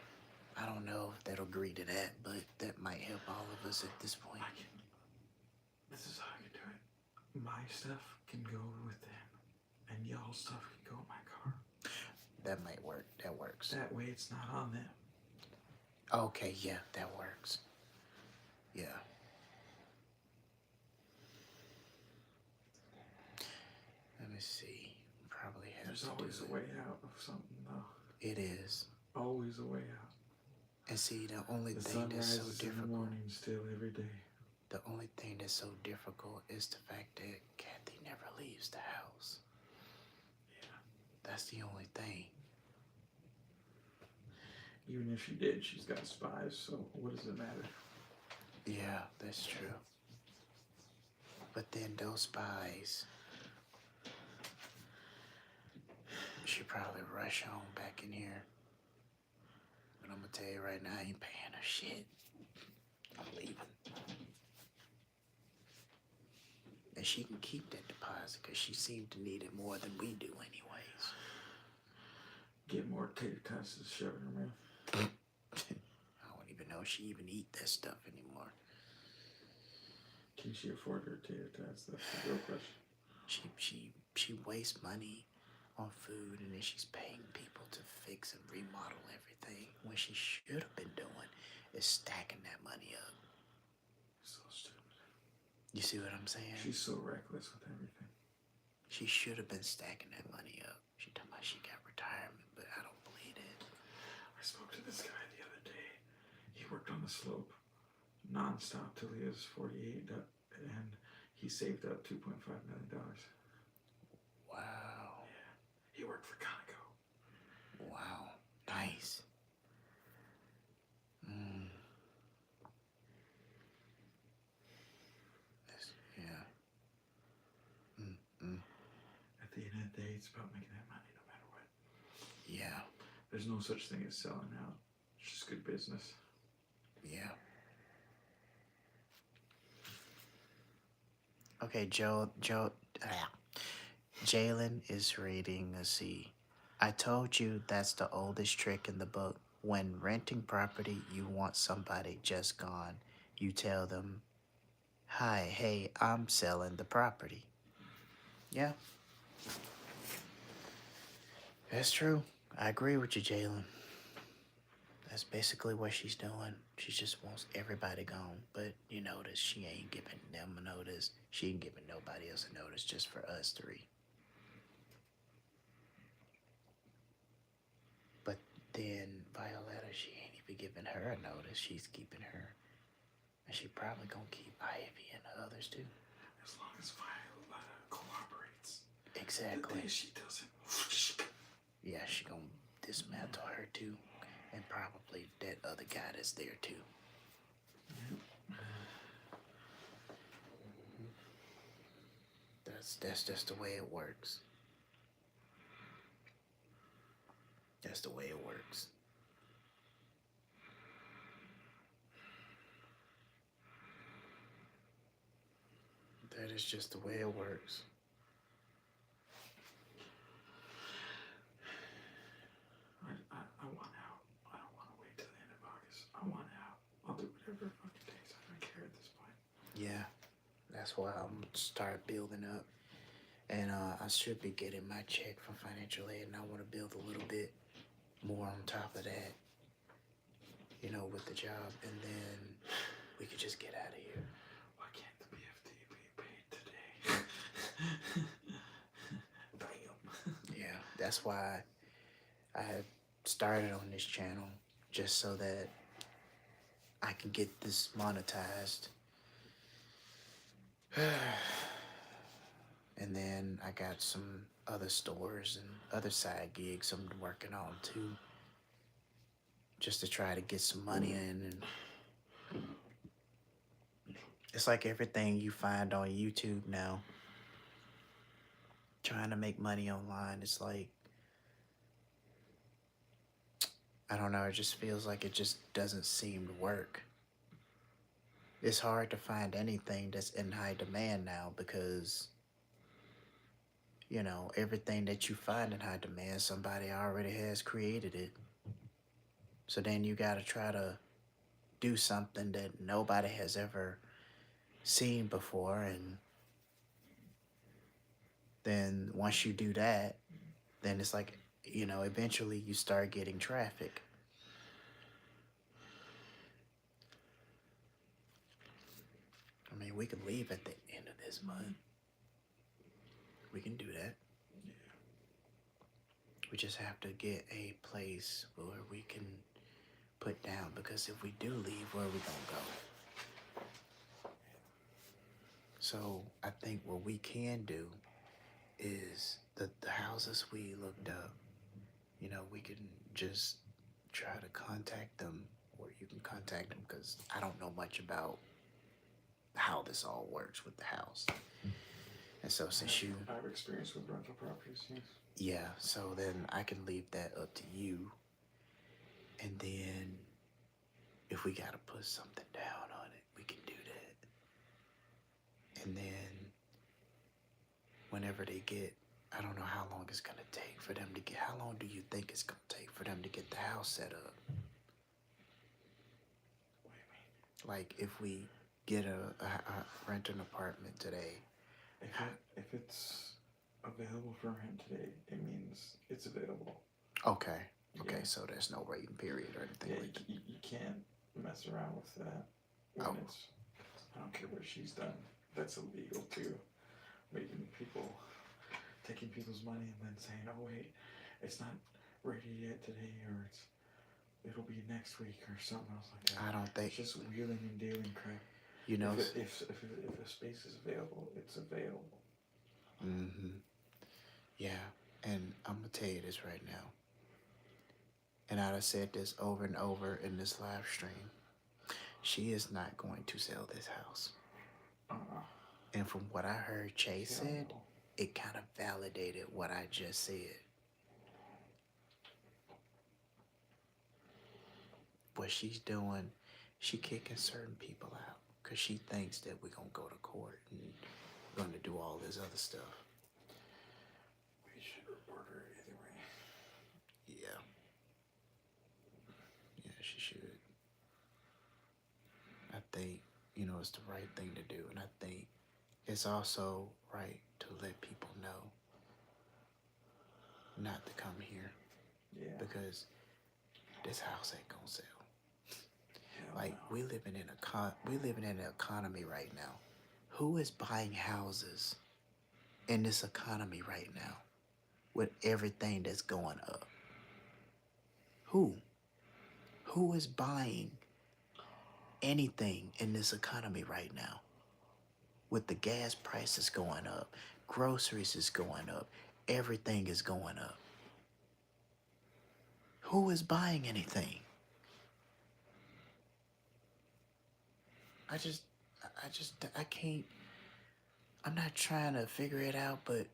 I don't know if they'll agree to that, but that might help all of us at this point. This is how I can do it. My stuff can go with them, and y'all stuff can go in my car. That might work. That works. That way it's not on them. Okay, yeah, that works. Yeah. Let me see. Probably have There's to always do a way out of something, though. it. It is. Always a way out. And see, the only The thing sun that's so rises in the difficult. morning still every day. The only thing that's so difficult is the fact that Kathy never leaves the house. Yeah. That's the only thing. Even if she did, she's got spies, so what does it matter? Yeah, that's true. But then those spies, she probably rush on back in here. But I'm gonna tell you right now, I ain't paying her shit. I'm leaving. And she can keep that deposit because she seemed to need it more than we do anyways. Get more tater tots to shove in her mouth. I don't even know if she even eat that stuff anymore. Can she afford her tater tots? That's the real question. She wastes money on food, and then she's paying people to fix and remodel everything when she should have been doing is stacking that money up. So stupid. You see what I'm saying? She's so reckless with everything. She should have been stacking that money up. She talking about she got retirement, but I don't believe it. I spoke to this guy the other day. He worked on the slope nonstop till he was 48, and he saved up $2.5 million. Wow. Yeah. He worked for Conoco. Wow. Nice. Yeah. At the end of the day, it's about making that money no matter what. Yeah. There's no such thing as selling out. It's just good business. Yeah. Okay, Jalen is rating a C. I told you that's the oldest trick in the book. When renting property, you want somebody just gone. You tell them, hi, hey, I'm selling the property. Yeah. That's true. I agree with you, Jalen. That's basically what she's doing. She just wants everybody gone. But you notice she ain't giving them a notice. She ain't giving nobody else a notice, just for us three. But then Violetta, she ain't even giving her a notice. She's keeping her. And she probably gonna keep Ivy and the others too. As long as Violetta cooperates. Exactly. The day she doesn't. Yeah, she gonna dismantle her too. And probably that other guy that's there too. That's just the way it works. That's the way it works. That is just the way it works. I want out. I don't want to wait till the end of August. I want out. I'll do whatever it fucking takes. I don't care at this point. Yeah, that's why I'm gonna start building up. And I should be getting my check from financial aid, and I want to build a little bit more on top of that, you know, with the job, and then we could just get out of here. Why can't the BFD be paid today? Damn. Yeah, that's why I started on this channel, just so that I can get this monetized. And then I got some other stores and other side gigs I'm working on too, just to try to get some money in. And it's like everything you find on YouTube now, trying to make money online, it's like, I don't know, it just feels like it just doesn't seem to work. It's hard to find anything that's in high demand now because, you know, everything that you find in high demand, somebody already has created it. So then you gotta try to do something that nobody has ever seen before, and then once you do that, then it's like, eventually you start getting traffic. I mean, we can leave at the end of this month. We can do that. We just have to get a place where we can put down, because if we do leave, where are we gonna go? So I think what we can do is the houses we looked up, we can just try to contact them, or you can contact them, because I don't know much about how this all works with the house. And so since I have experience with rental properties, yes. Yeah, so then I can leave that up to you. And then if we gotta put something down on it, we can do that. And then whenever they get, I don't know how long it's gonna take for them to get, how long do you think it's gonna take for them to get the house set up? What do you mean? Like if we get a rent an apartment today. If it's available for rent today, it means it's available. Okay. Okay, Yeah. so there's no waiting period or anything Yeah, like that. you can't mess around with that. When it's, I don't care what she's done. That's illegal too. Taking people's money and then saying, "Oh wait, it's not ready yet today," or it'll be next week or something else like that. I don't think It's just wheeling and dealing crap. If a space is available, it's available. Mm-hmm. Yeah, and I'm gonna tell you this right now. And I've said this over and over in this live stream. She is not going to sell this house. And from what I heard Chase said, it kind of validated what I just said. What she's doing, she kicking certain people out because she thinks that we're gonna go to court and we're gonna do all this other stuff. We should report her either way. Yeah. Yeah, she should. I think, it's the right thing to do. And I think it's also right to let people know not to come here. Yeah. Because this house ain't gonna sell. No. We living in an economy right now. Who is buying houses in this economy right now with everything that's going up? Who? Who is buying anything in this economy right now? With the gas prices going up, groceries is going up, everything is going up. Who is buying anything? I can't, I'm not trying to figure it out, but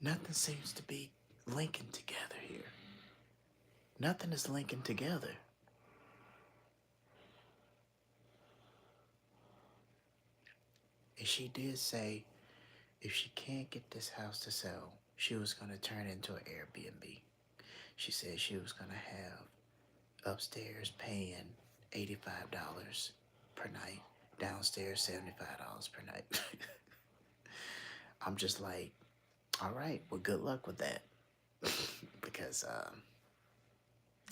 nothing seems to be linking together here. Nothing is linking together. And she did say if she can't get this house to sell, she was going to turn it into an Airbnb. She said she was going to have upstairs paying $85 per night, downstairs $75 per night. I'm just like, all right, well, good luck with that. Because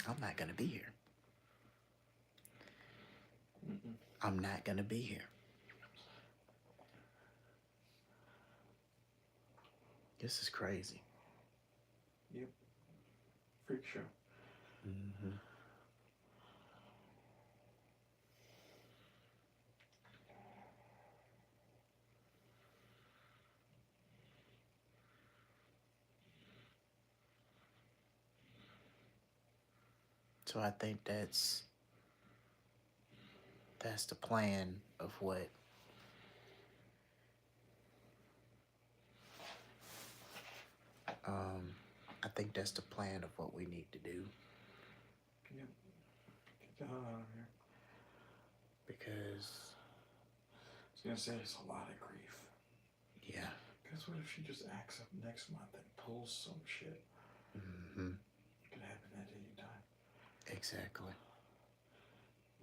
I'm not going to be here. I'm not going to be here. This is crazy. Yep. Freak show. Mm-hmm. So I think that's the plan of what I think that's the plan of what we need to do. Yep. Get the hell out of here. Because I was gonna say it's a lot of grief. Yeah. Because what if she just acts up next month and pulls some shit? Mm-hmm. It could happen at any time. Exactly.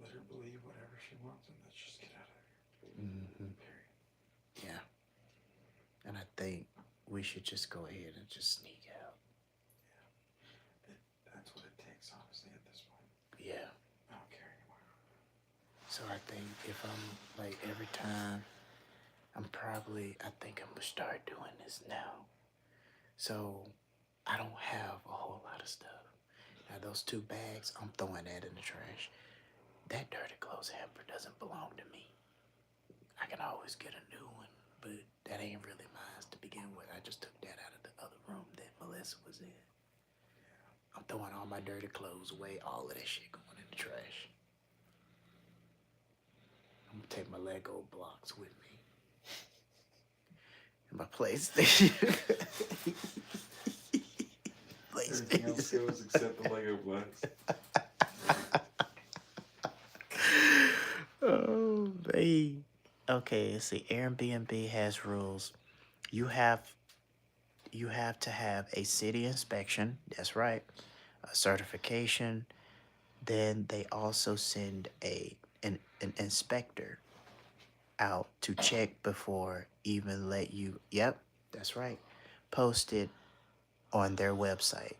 Let her believe whatever she wants, and let's just get out of here. Mm-hmm. Period. Yeah. And I think we should just go ahead and just sneak out. That's what it takes, honestly, at this point. Yeah. I don't care anymore. So I think if I'm like every time, I think I'm gonna start doing this now. So I don't have a whole lot of stuff. Now those 2 bags, I'm throwing that in the trash. That dirty clothes hamper doesn't belong to me. I can always get a new one, but that ain't really mine to begin with. I just took that out of the other room that Melissa was in. I'm throwing all my dirty clothes away, all of that shit going in the trash. I'm gonna take my Lego blocks with me. And my PlayStation. Everything else goes except the Lego blocks. Oh, babe. Okay, see, Airbnb has rules. You have to have a city inspection. That's right. A certification. Then they also send an inspector out to check before even let you. Yep, that's right. Post it on their website.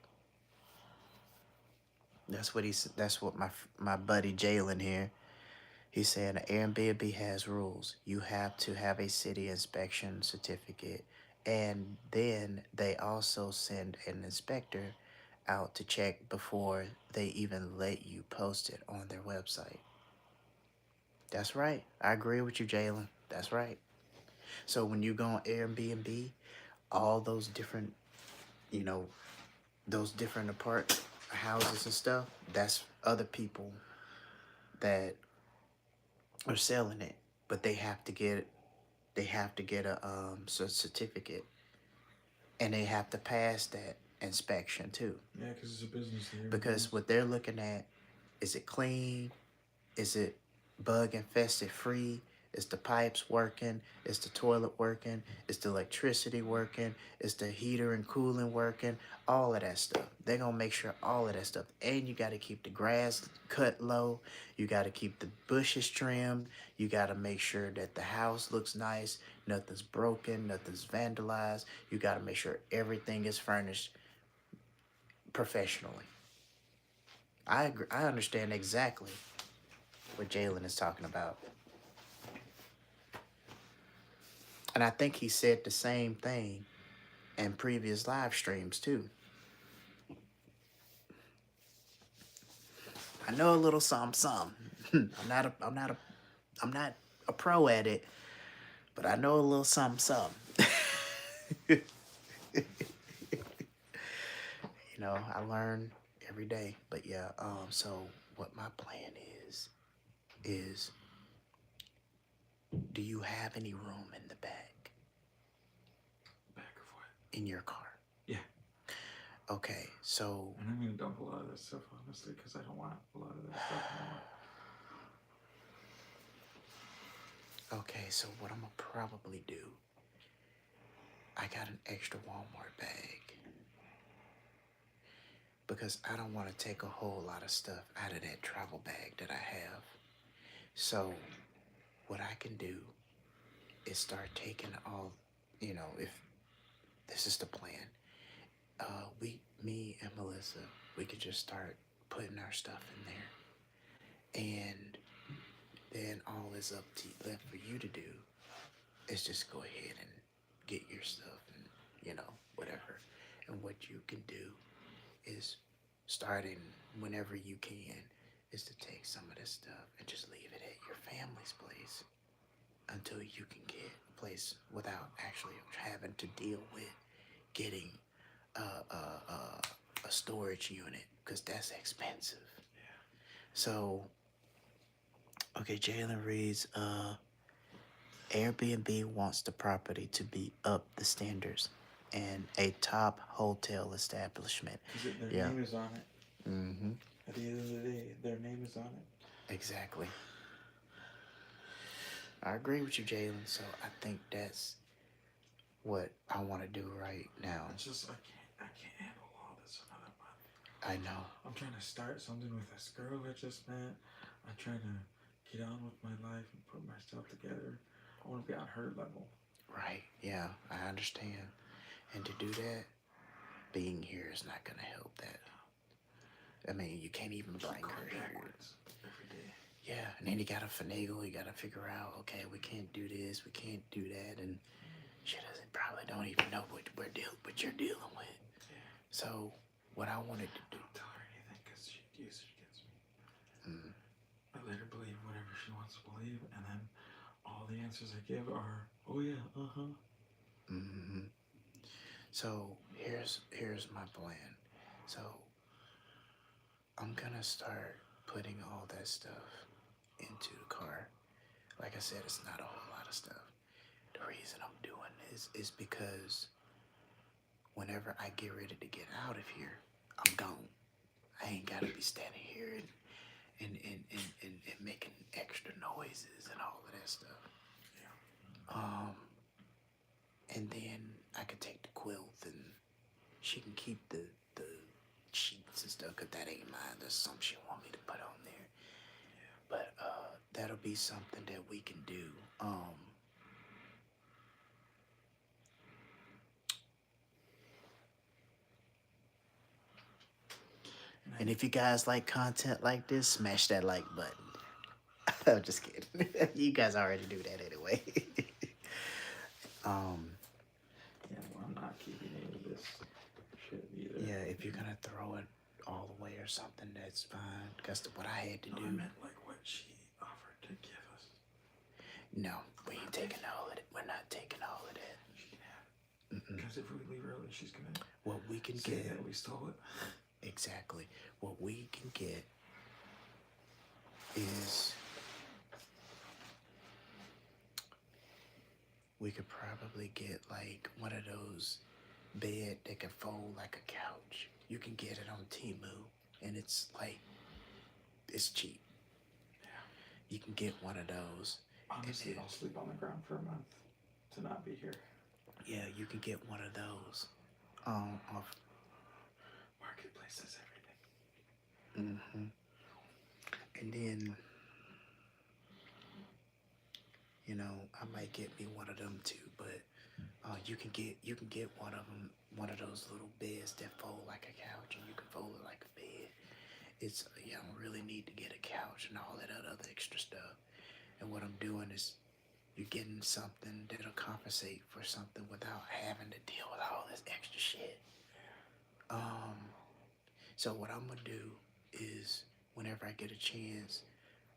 That's what my buddy Jalen here. He's saying the Airbnb has rules. You have to have a city inspection certificate, and then they also send an inspector out to check before they even let you post it on their website. That's right. I agree with you, Jalen. That's right. So when you go on Airbnb, all those different, you know, those different houses and stuff, that's other people that are selling it, but they have to get a certificate, and they have to pass that inspection too. Yeah, because it's a business here. Because what they're looking at, is it clean? Is it bug infested free? Is the pipes working? Is the toilet working? Is the electricity working? Is the heater and cooling working? All of that stuff. They're going to make sure all of that stuff. And you got to keep the grass cut low. You got to keep the bushes trimmed. You got to make sure that the house looks nice. Nothing's broken. Nothing's vandalized. You got to make sure everything is furnished professionally. I agree. I understand exactly what Jalen is talking about. And I think he said the same thing in previous live streams too. I know a little some. I'm not a pro at it, but I know a little some. You know, I learn every day. But yeah, so what my plan is do you have any room in the back? Back of what? In your car? Yeah. Okay, so... And I'm going to dump a lot of that stuff, honestly, because I don't want a lot of that stuff anymore. Okay, so what I'm going to probably do, I got an extra Walmart bag. Because I don't want to take a whole lot of stuff out of that travel bag that I have. So what I can do is start taking all, you know, if this is the plan, me and Melissa, we could just start putting our stuff in there. And then all is left for you to do is just go ahead and get your stuff and, you know, whatever. And what you can do is, starting whenever you can, is to take some of this stuff and just leave it at your family's place until you can get a place without actually having to deal with getting a storage unit, because that's expensive. Yeah. So, okay, Jalen reads, Airbnb wants the property to be up the standards and a top hotel establishment. Because their name is on it. Mm-hmm. At the end of the day, their name is on it. Exactly. I agree with you, Jalen. So I think that's what I want to do right now. It's just I can't handle all this another month. I know. I'm trying to start something with this girl I just met. I'm trying to get on with my life and put myself together. I want to be on her level. Right. Yeah, I understand. And to do that, being here is not going to help that. I mean, you can't even bring her here. Backwards every day. Yeah, and then you gotta finagle. You gotta figure out, okay, we can't do this, we can't do that, and she doesn't probably don't even know what you're dealing with. Yeah. So, what I wanted to do. Don't tell her anything because she'd use it against me. Mm. I let her believe whatever she wants to believe, and then all the answers I give are, oh yeah, uh-huh. Mm-hmm. So here's my plan. So I'm gonna start putting all that stuff into the car. Like I said, it's not a whole lot of stuff. The reason I'm doing this is because whenever I get ready to get out of here, I'm gone. I ain't gotta be standing here and making extra noises and all of that stuff. Yeah. And then I could take the quilt and she can keep the sheets and stuff, cause that ain't mine. That's something she want me to put on there. Yeah. But that'll be something that we can do. And if you guys like content like this, smash that like button. I'm just kidding. You guys already do that anyway. Yeah, well, I'm not keeping any of this shit either. Yeah, if you're gonna throw it all away or something, that's fine. Because what I had to do. I meant like what she offered to give us. No, we ain't taking all of it. We're not taking all of that. She can have it. Because if we leave early, she's gonna. What we can say get. That we stole it. Exactly. What we can get is we could probably get like one of those bed that can fold like a couch. You can get it on Temu, and it's like it's cheap. Yeah. You can get one of those. Honestly, I'll sleep on the ground for a month to not be here. Yeah, you can get one of those. Off Marketplace says everything. And then, you know, I might get me one of them too. But you can get one of those little beds that fold like a couch, and you can fold it like a bed. It's you don't really need to get a couch and all that other extra stuff. And what I'm doing is you're getting something that'll compensate for something without having to deal with all this extra shit. So what I'm gonna do is whenever I get a chance,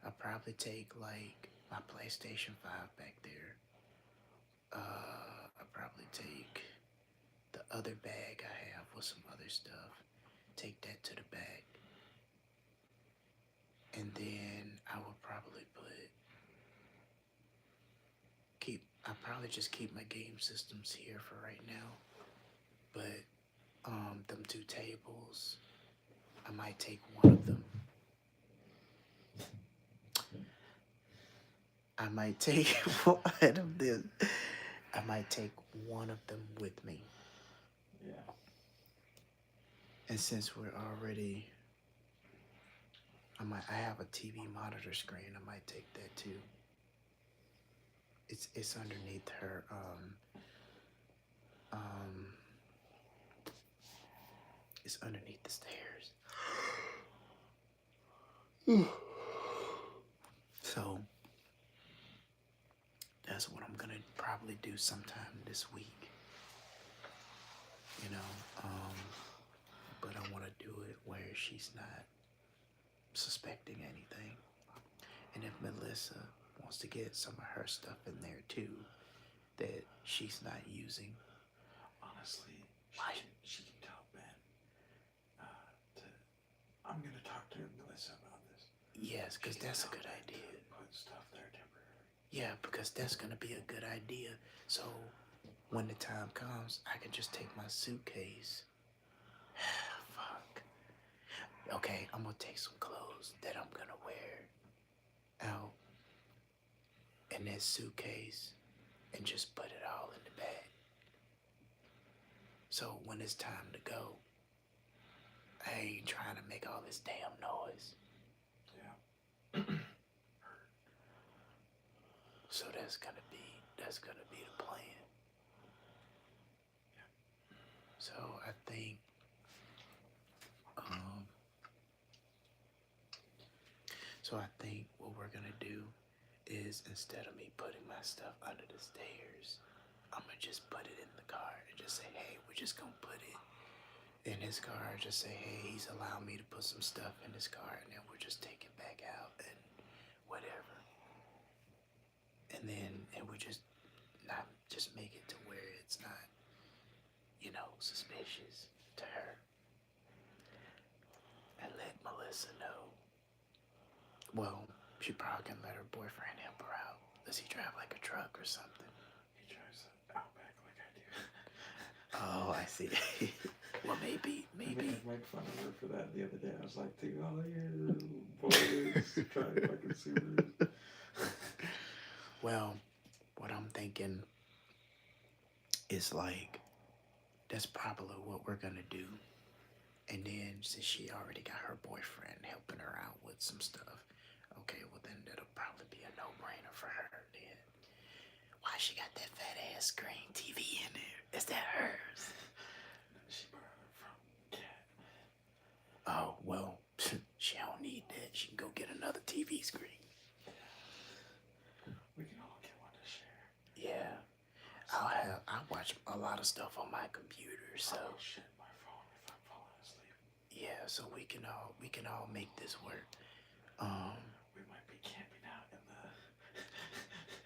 I'll probably take like my PlayStation 5 back there. I'll probably take the other bag I have with some other stuff. Take that to the back. And then I will probably I'll probably just keep my game systems here for right now. But them two tables, I might take one of them. I might take one of them. I might take one of them with me. Yeah. And since we're already, I have a TV monitor screen. I might take that too. It's underneath her it's underneath the stairs. So that's what I'm gonna probably do sometime this week. You know, but I want to do it where she's not suspecting anything. And if Melissa wants to get some of her stuff in there too that she's not using. Honestly, she can tell Ben. I'm gonna talk to Melissa about this. Yes, because that's a good idea. Put stuff there temporarily. Yeah, because that's gonna be a good idea. So when the time comes, I can just take my suitcase. Fuck. Okay, I'm gonna take some clothes that I'm gonna wear out in that suitcase and just put it all in the bag. So when it's time to go, I ain't trying to make all this damn noise. Yeah. So that's gonna be the plan. So I think what we're gonna do is, instead of me putting my stuff under the stairs, I'm gonna just put it in the car and just say, hey, we're just gonna put it in his car. Just say, hey, he's allowed me to put some stuff in his car, and then we'll just take it back out and whatever. And we just not just make it to where it's not, suspicious to her. And let Melissa know. Well, she probably can let her boyfriend help her out. Does he drive like a truck or something? He drives an Outback like I do. Oh, I see. Well, maybe. I made fun of her for that the other day. I was like, dude, all your boys drive fucking Subarus. Well, what I'm thinking is like, that's probably what we're gonna do. And then, since she already got her boyfriend helping her out with some stuff, okay, well then that'll probably be a no-brainer for her then. Why she got that fat ass screen TV in there? Is that hers? She borrowed it from Cat. Oh, well, she don't need that. She can go get another TV screen. We can all get one to share. Yeah. I watch a lot of stuff on my computer, so. I'll shit my phone if I'm falling asleep. Yeah, so we can all make this work. We might be camping out in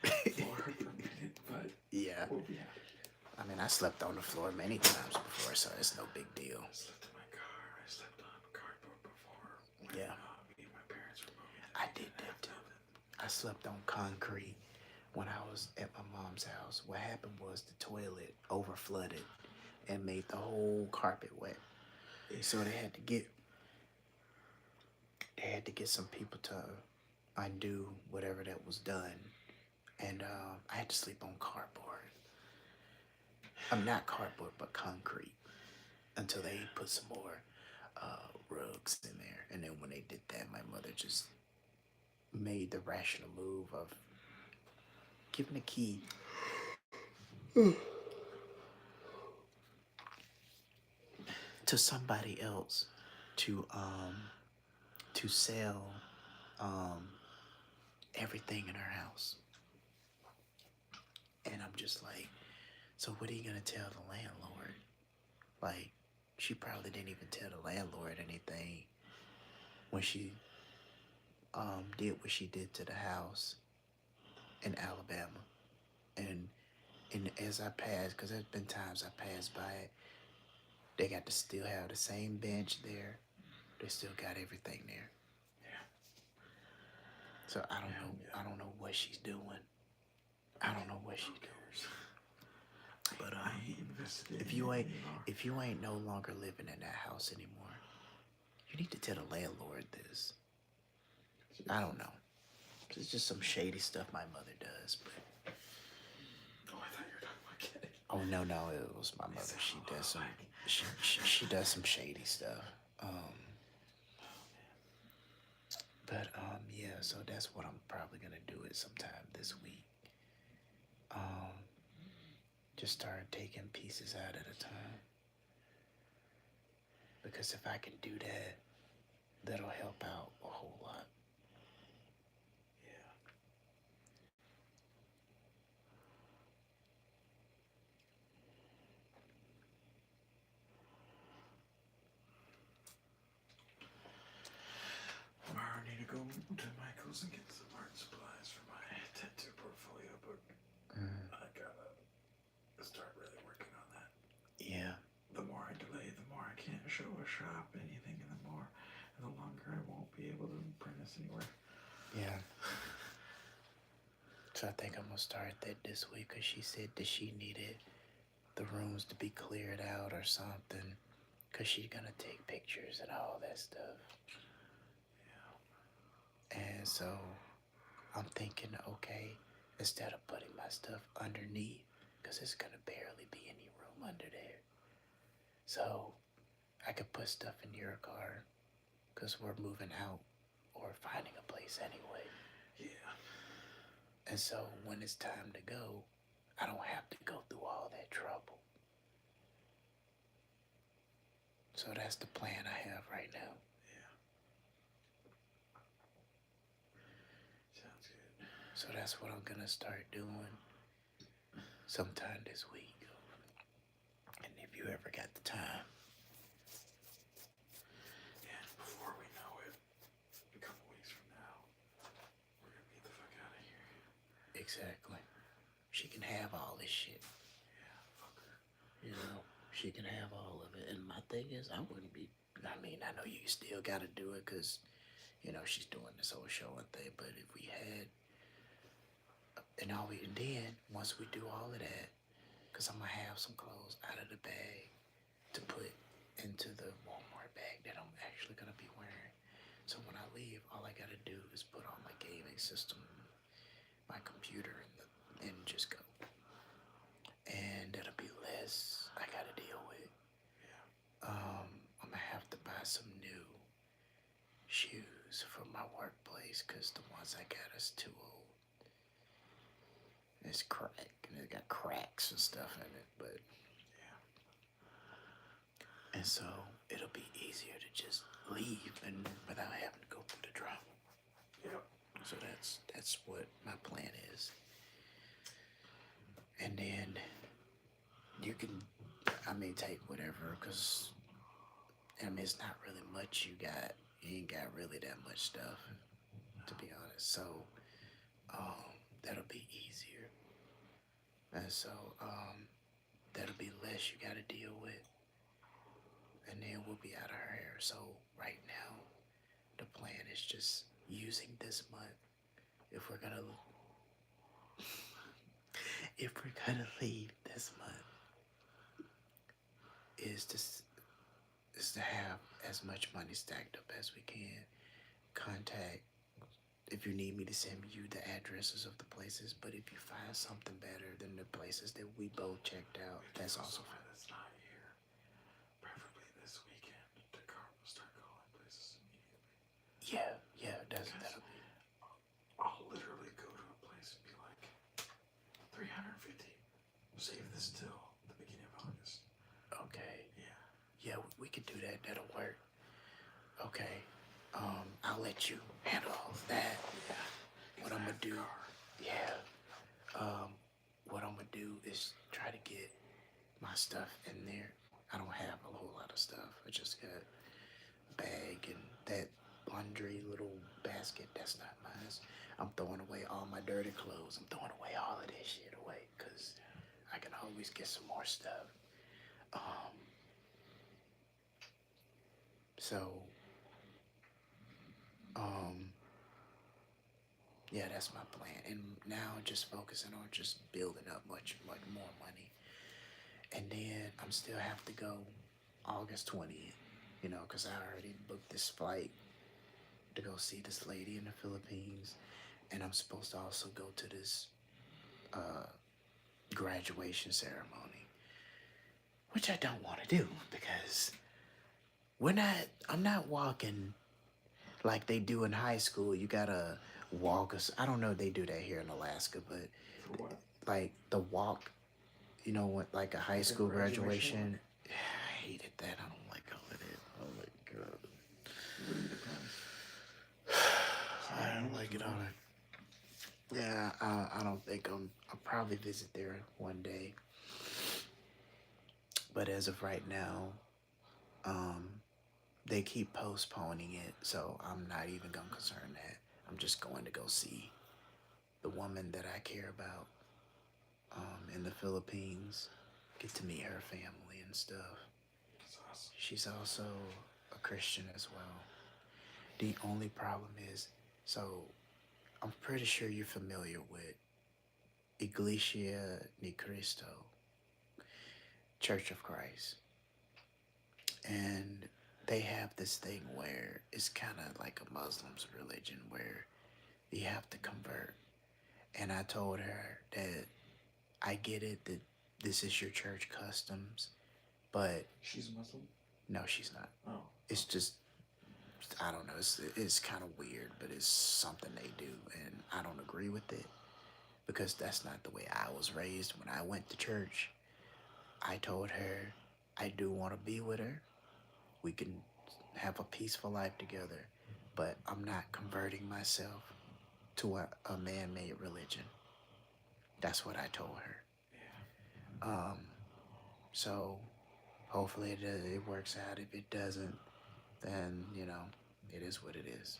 the floor for a minute, but yeah. We'll be out of here. I mean, I slept on the floor many times before, so it's no big deal. I slept in my car. I slept on cardboard before. Yeah. Me and my parents were moving. I did that too. I slept on concrete when I was at my mom's house. What happened was the toilet over flooded and made the whole carpet wet. So they had to get some people to undo whatever that was done. And I had to sleep on cardboard. I'm not cardboard, but concrete, until they put some more rugs in there. And then when they did that, my mother just made the rational move of giving the key to somebody else to sell everything in her house. And I'm just like, so what are you gonna tell the landlord? Like, she probably didn't even tell the landlord anything when she did what she did to the house in Alabama. And as I passed, because there's been times I passed by it, they got to still have the same bench there. They still got everything there. Yeah. So I don't know what she's doing. I don't know what she's doing. But if you ain't no longer living in that house anymore, you need to tell the landlord this. I don't know. It's just some shady stuff my mother does, but. Oh, I thought you were talking about Kitty. Oh no, it was my mother. She does some she does some shady stuff. But yeah, so that's what I'm probably gonna do it sometime this week. Just start taking pieces out at a time. Because if I can do that, that'll help out a whole lot. Yeah. Tomorrow I need to go to Michael's and get some art supplies for my tattoo portfolio book. I gotta start really working on that. Yeah. The more I delay, the more I can't show a shop anything, and the longer I won't be able to bring us anywhere. Yeah. So I think I'm gonna start that this week, because she said that she needed the rooms to be cleared out or something, because she's gonna take pictures and all that stuff. Yeah. And so I'm thinking, okay, instead of putting my stuff underneath, because there's gonna barely be any room under there, so I could put stuff in your car because we're moving out or finding a place anyway. Yeah. And so when it's time to go, I don't have to go through all that trouble. So that's the plan I have right now. Yeah. Sounds good. So that's what I'm gonna start doing sometime this week. And if you ever got the time. And before we know it, a couple weeks from now, we're gonna get the fuck out of here. Exactly. She can have all this shit. Yeah, fuck her. You know, she can have all of it. And my thing is, I wouldn't be. I mean, I know you still gotta do it because, you know, she's doing this whole show and thing. But if we had, and then once we do all of that, because I'm gonna have some clothes out of the bag to put into the Walmart bag that I'm actually gonna be wearing. So when I leave, all I gotta do is put on my gaming system, my computer, and just go. And that'll be less I gotta deal with. Yeah. I'm gonna have to buy some new shoes for my workplace because the ones I got is too old. It's crack and it got cracks and stuff in it, but Yeah. and so it'll be easier to just leave and without having to go through the drama. Yep. So that's what my plan is. And then you can, take whatever, because, it's not really much you got. You ain't got really that much stuff, to be honest. So, that'll be easier. And so, that'll be less you gotta deal with. And then we'll be out of her hair. So, right now, the plan is just using this month. If we're gonna leave this month, is to have as much money stacked up as we can. Contact if you need me to send you the addresses of the places, but if you find something better than the places that we both checked out, that's also fine. That's not here. Preferably this weekend to start calling places immediately. Yeah, that'll be. I'll literally go to a place and be like, 350. Save this till the beginning of August. Okay. Yeah. Yeah, we could do that. That'll work. Okay. I'll let you handle all of that. Yeah. What I'm gonna do? Yeah. What I'm gonna do is try to get my stuff in there. I don't have a whole lot of stuff. I just got a bag and that laundry little basket. That's not mine. I'm throwing away all my dirty clothes. I'm throwing away all of that shit away because I can always get some more stuff. So, yeah, that's my plan. And now just focusing on just building up much more money. And then I'm still have to go August 20th, because I already booked this flight to go see this lady in the Philippines. And I'm supposed to also go to this graduation ceremony, which I don't want to do because I'm not walking like they do in high school. You gotta walk us. I don't know if they do that here in Alaska, but For what? like the walk, what, like a high school graduation. I hated that. I don't like all of it. Oh my God. Really depends. I don't like it on it. Yeah, I don't think I'll probably visit there one day. But as of right now, they keep postponing it, so I'm not even gonna concern that. I'm just going to go see the woman that I care about in the Philippines, get to meet her family and stuff. That's awesome. She's also a Christian as well. The only problem is, so I'm pretty sure you're familiar with Iglesia ni Cristo, Church of Christ. And they have this thing where it's kind of like a Muslim's religion where you have to convert. And I told her that I get it that this is your church customs, but She's Muslim? No, she's not. Oh. It's just, I don't know. It's kind of weird, but it's something they do, and I don't agree with it because that's not the way I was raised. When I went to church, I told her I do want to be with her. We can have a peaceful life together, but I'm not converting myself to a man-made religion. That's what I told her. Yeah. So hopefully it works out. If it doesn't, then it is what it is.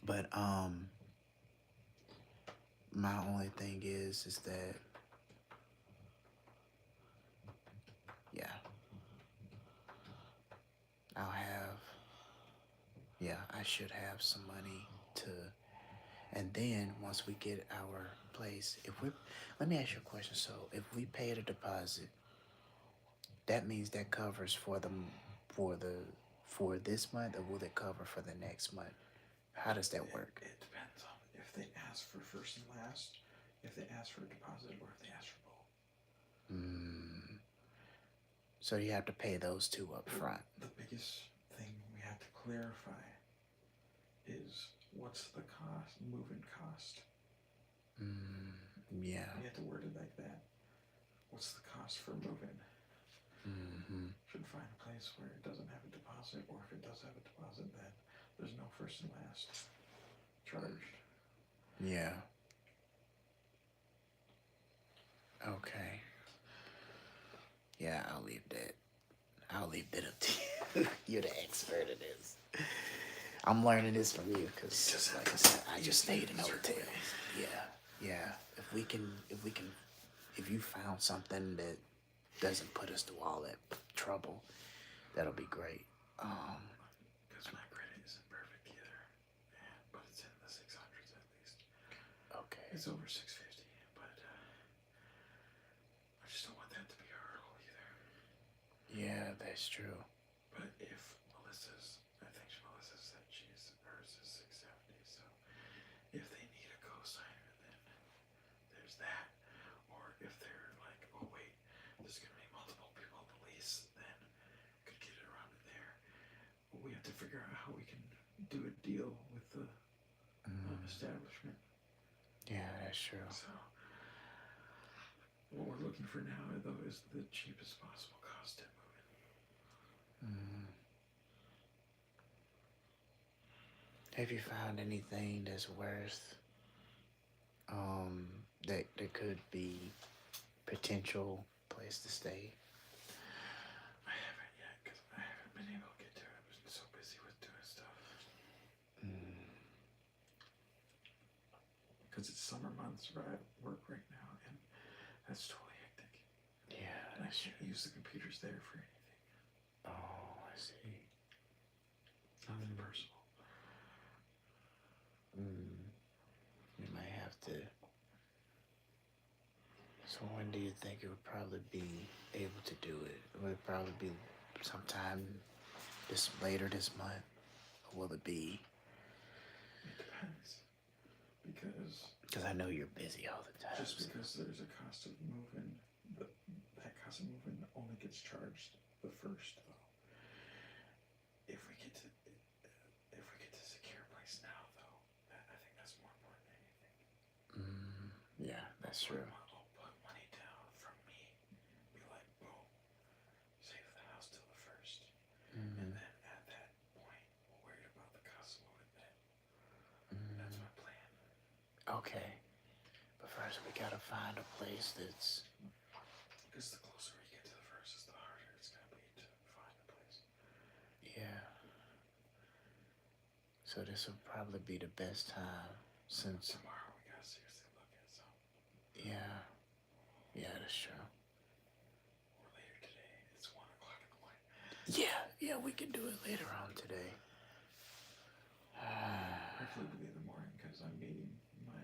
But my only thing is that yeah, I'll have I should have some money to, and then once we get our place, let me ask you a question. So if we pay the deposit, that means that covers for the for this month, or will it cover for the next month? How does that work? It depends on if they ask for first and last, if they ask for a deposit, or if they ask for both. So you have to pay those two up front. The biggest thing we have to clarify is what's the cost, move-in cost. Yeah. You have to word it like that. What's the cost for move-in? Should find a place where it doesn't have a deposit, or if it does have a deposit, then there's no first and last charged. Yeah. Okay. Yeah, I'll leave that up to you. You're the expert at this. I'm learning this from you because, like I said, I just stayed in hotel. Yeah. If you found something that doesn't put us through all that trouble, that'll be great. Because my credit isn't perfect either, but it's in the 600s at least. Okay. It's over 650, but I just don't want that to be a hurdle either. Yeah, that's true. But if I think Melissa said hers is 670, so if they need a co-signer, then there's that. Or if they're like, oh wait, there's gonna be multiple people on the lease, then could get it around in there. But we have to figure out how we can do a deal with the establishment. Yeah, that's true. So what we're looking for now, though, is the cheapest possible cost to move in. Have you found anything that's worth that could be potential place to stay? I haven't yet because I haven't been able to get to it. I've been so busy with doing stuff. Because it's summer months where I work right now, and that's totally hectic. Yeah, and I can't use the computers there for anything. Oh, I see. Nothing personal. We might have to. So when do you think it would probably be able to do it? Would it probably be sometime later this month? Or will it be? It depends. Because I know you're busy all the time. Just because there's a cost of moving, that cost of moving only gets charged the first, though. If we get to secure a place now, though, I think that's more important than anything. Yeah, that's true. I'll put money down from me. Be like, boom, save the house till the first, and then at that point, we'll worry about the cost of moving then. That's my plan. Okay, but first we gotta find a place that's. Because the closer you get to the first, the harder it's gonna be to find a place. Yeah. So this will probably be the best time since. Tomorrow we gotta seriously look at something. Yeah, that's true. Or later today. It's 1 o'clock in the morning. Yeah, we can do it later on today. Preferably in the morning because I'm meeting my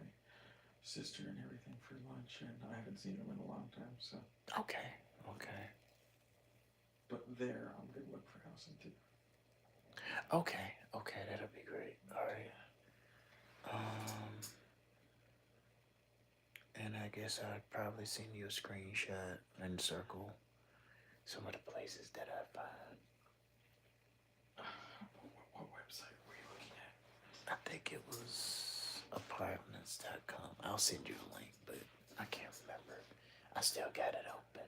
sister and everything for lunch, and I haven't seen them in a long time. So. Okay. But there, I'm gonna look for housing too. Okay, that'll be great. All right. And I guess I'd probably send you a screenshot and circle some of the places that I find. What website were you looking at? I think it was apartments.com. I'll send you a link, but I can't remember. I still got it open.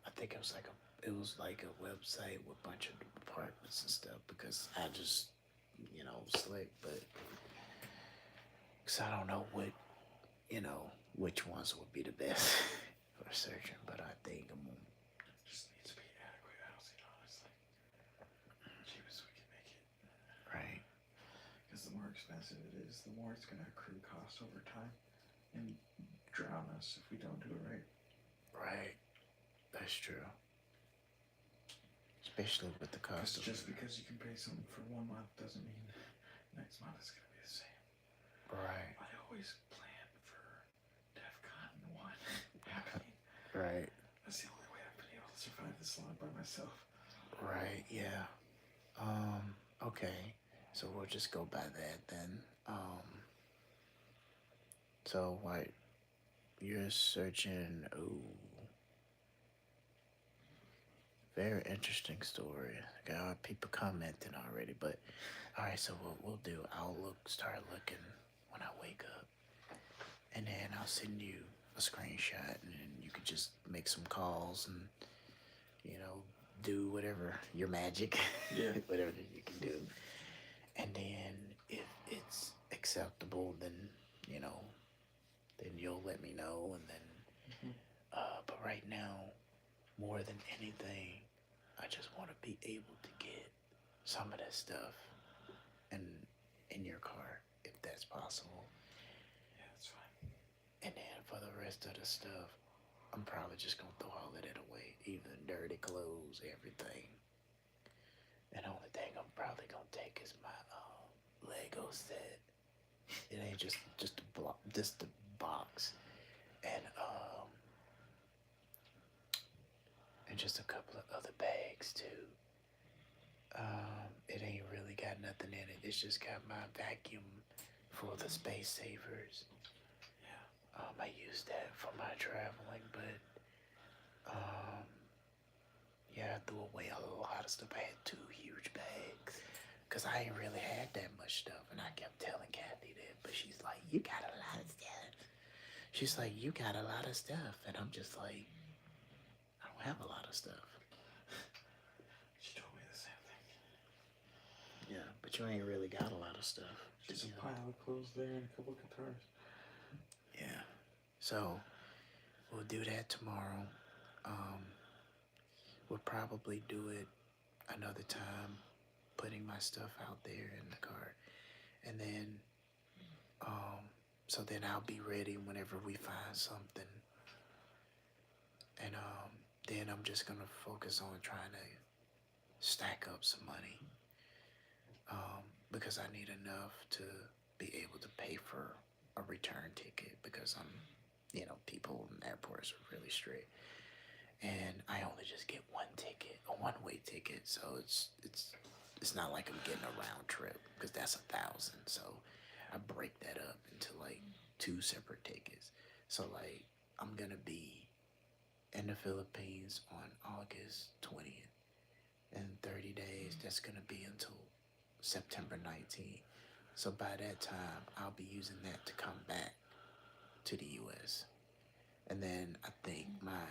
I think it was like a website with a bunch of apartments and stuff because I just, slick, but because I don't know which ones would be the best for searching, but I think Just needs to be adequate housing, honestly. Cheapest we can make it. right, Because the more expensive it is, the more it's going to accrue cost over time and drown us if we don't do it right. right. That's true. Especially with the cost of Just because you can pay something for 1 month doesn't mean next month is going to be the same. right, I always plan for DEFCON 1 happening. right, That's the only way I've been able to survive this long by myself. right. Yeah. Okay. So we'll just go by that then. So what you're searching? Ooh, very interesting story. Got people commenting already, but all right. So what we'll do, I'll start looking when I wake up, and then I'll send you a screenshot, and then you could just make some calls and do whatever your magic, Yeah. whatever you can do, and then if it's acceptable, then then you'll let me know, and then but right now, more than anything, I just want to be able to get some of that stuff in your car, if that's possible. Yeah, that's fine. And then for the rest of the stuff, I'm probably just gonna throw all of that away, even dirty clothes, everything. And the only thing I'm probably gonna take is my Lego set. It ain't just a block, just the box, and just a couple of other bags too. It ain't really got nothing in it. It's just got my vacuum for the space savers. Yeah. I use that for my traveling, but yeah, I threw away a lot of stuff. I had 2 huge bags because I ain't really had that much stuff, and I kept telling Kathy that, but she's like, "You got a lot of stuff." She's like, "You got a lot of stuff," and I'm just like, "I don't have a lot of stuff." She told me the same thing. Yeah, but you ain't really got a lot of stuff. Just a pile of clothes there and a couple guitars. Yeah. So we'll do that tomorrow. We'll probably do it another time, putting my stuff out there in the car, and then so then I'll be ready whenever we find something, and then I'm just gonna focus on trying to stack up some money, because I need enough to be able to pay for a return ticket, because people in airports are really strict, and I only just get one ticket, a one-way ticket, so it's not like I'm getting a round trip, because that's 1,000. So I break that up into like 2 separate tickets. So like I'm gonna be in the Philippines on August 20th. In 30 days, that's gonna be until September 19th. So by that time, I'll be using that to come back to the U.S. And then I think my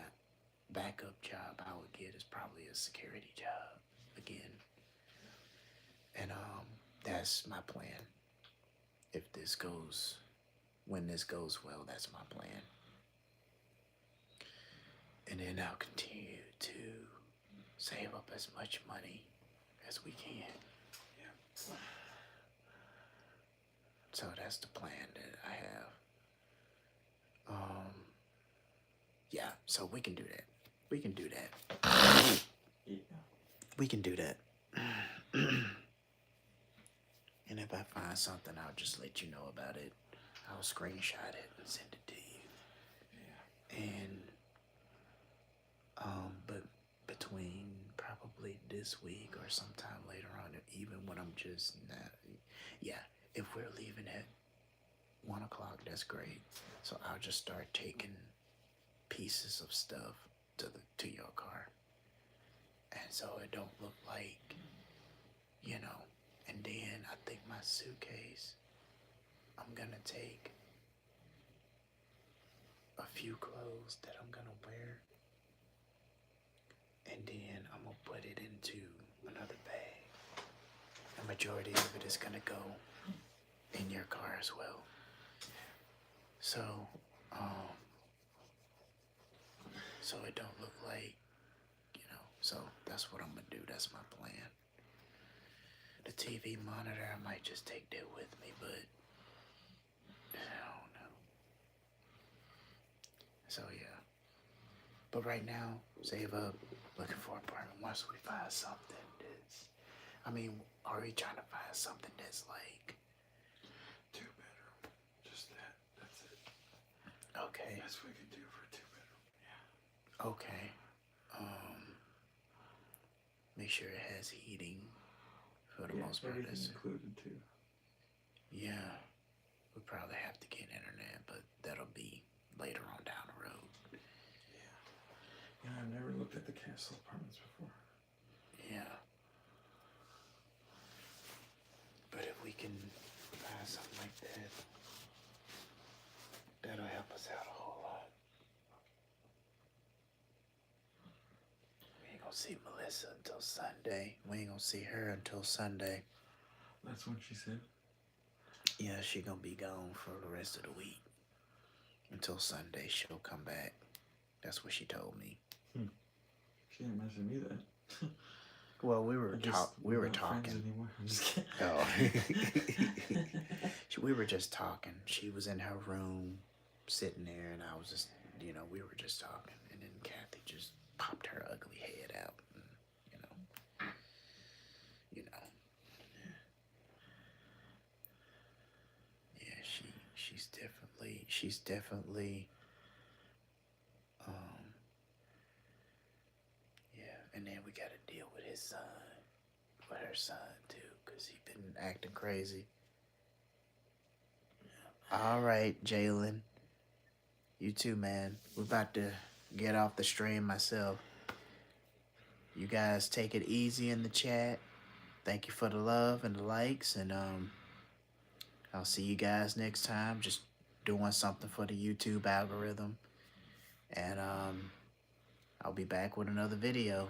backup job I would get is probably a security job again. And that's my plan. When this goes well, that's my plan. And then I'll continue to save up as much money as we can. Yeah. So that's the plan that I have. Yeah, so we can do that. We can do that. Yeah. We can do that. And if I find something, I'll just let you know about it. I'll screenshot it and send it to you. Yeah. And but between probably this week or sometime later on, even when I'm just not, yeah, if we're leaving at 1:00, that's great. So I'll just start taking pieces of stuff to your car, and so it don't look like, you know. And then I think my suitcase, I'm gonna take a few clothes that I'm gonna wear, and then I'm gonna put it into another bag. The majority of it is gonna go in your car as well. So, so it don't look like, so that's what I'm gonna do. That's my plan. The TV monitor, I might just take that with me, but I don't know. So yeah. But right now, save up, looking for an apartment. Once we find something are we trying to find something that's like 2-bedroom? Just that. That's it. okay? That's what we can do for a 2-bedroom. Yeah. Okay. Make sure it has heating for the most part. Everything included too. Yeah. We probably have to get internet, but that'll be later on down the road. Yeah. Yeah, I've never looked at the castle apartments before. Yeah. But if we can find something like that, that'll help us out a whole lot. We ain't gonna see Melissa until Sunday. We ain't gonna see her until Sunday. That's what she said? Yeah, she gonna be gone for the rest of the week. Until Sunday, she'll come back. That's what she told me. She didn't mention me that. Well, we were not talking. Friends anymore. I'm just kidding. Oh. We were just talking. She was in her room, sitting there, and I was just, we were just talking. And then Kathy just popped her ugly head out, and, Yeah, she's definitely, yeah. And then we gotta deal with her son too, cause he been acting crazy. All right, Jalen. You too, man. We're about to get off the stream myself. You guys take it easy in the chat. Thank you for the love and the likes, and I'll see you guys next time. Just doing something for the YouTube algorithm, and I'll be back with another video.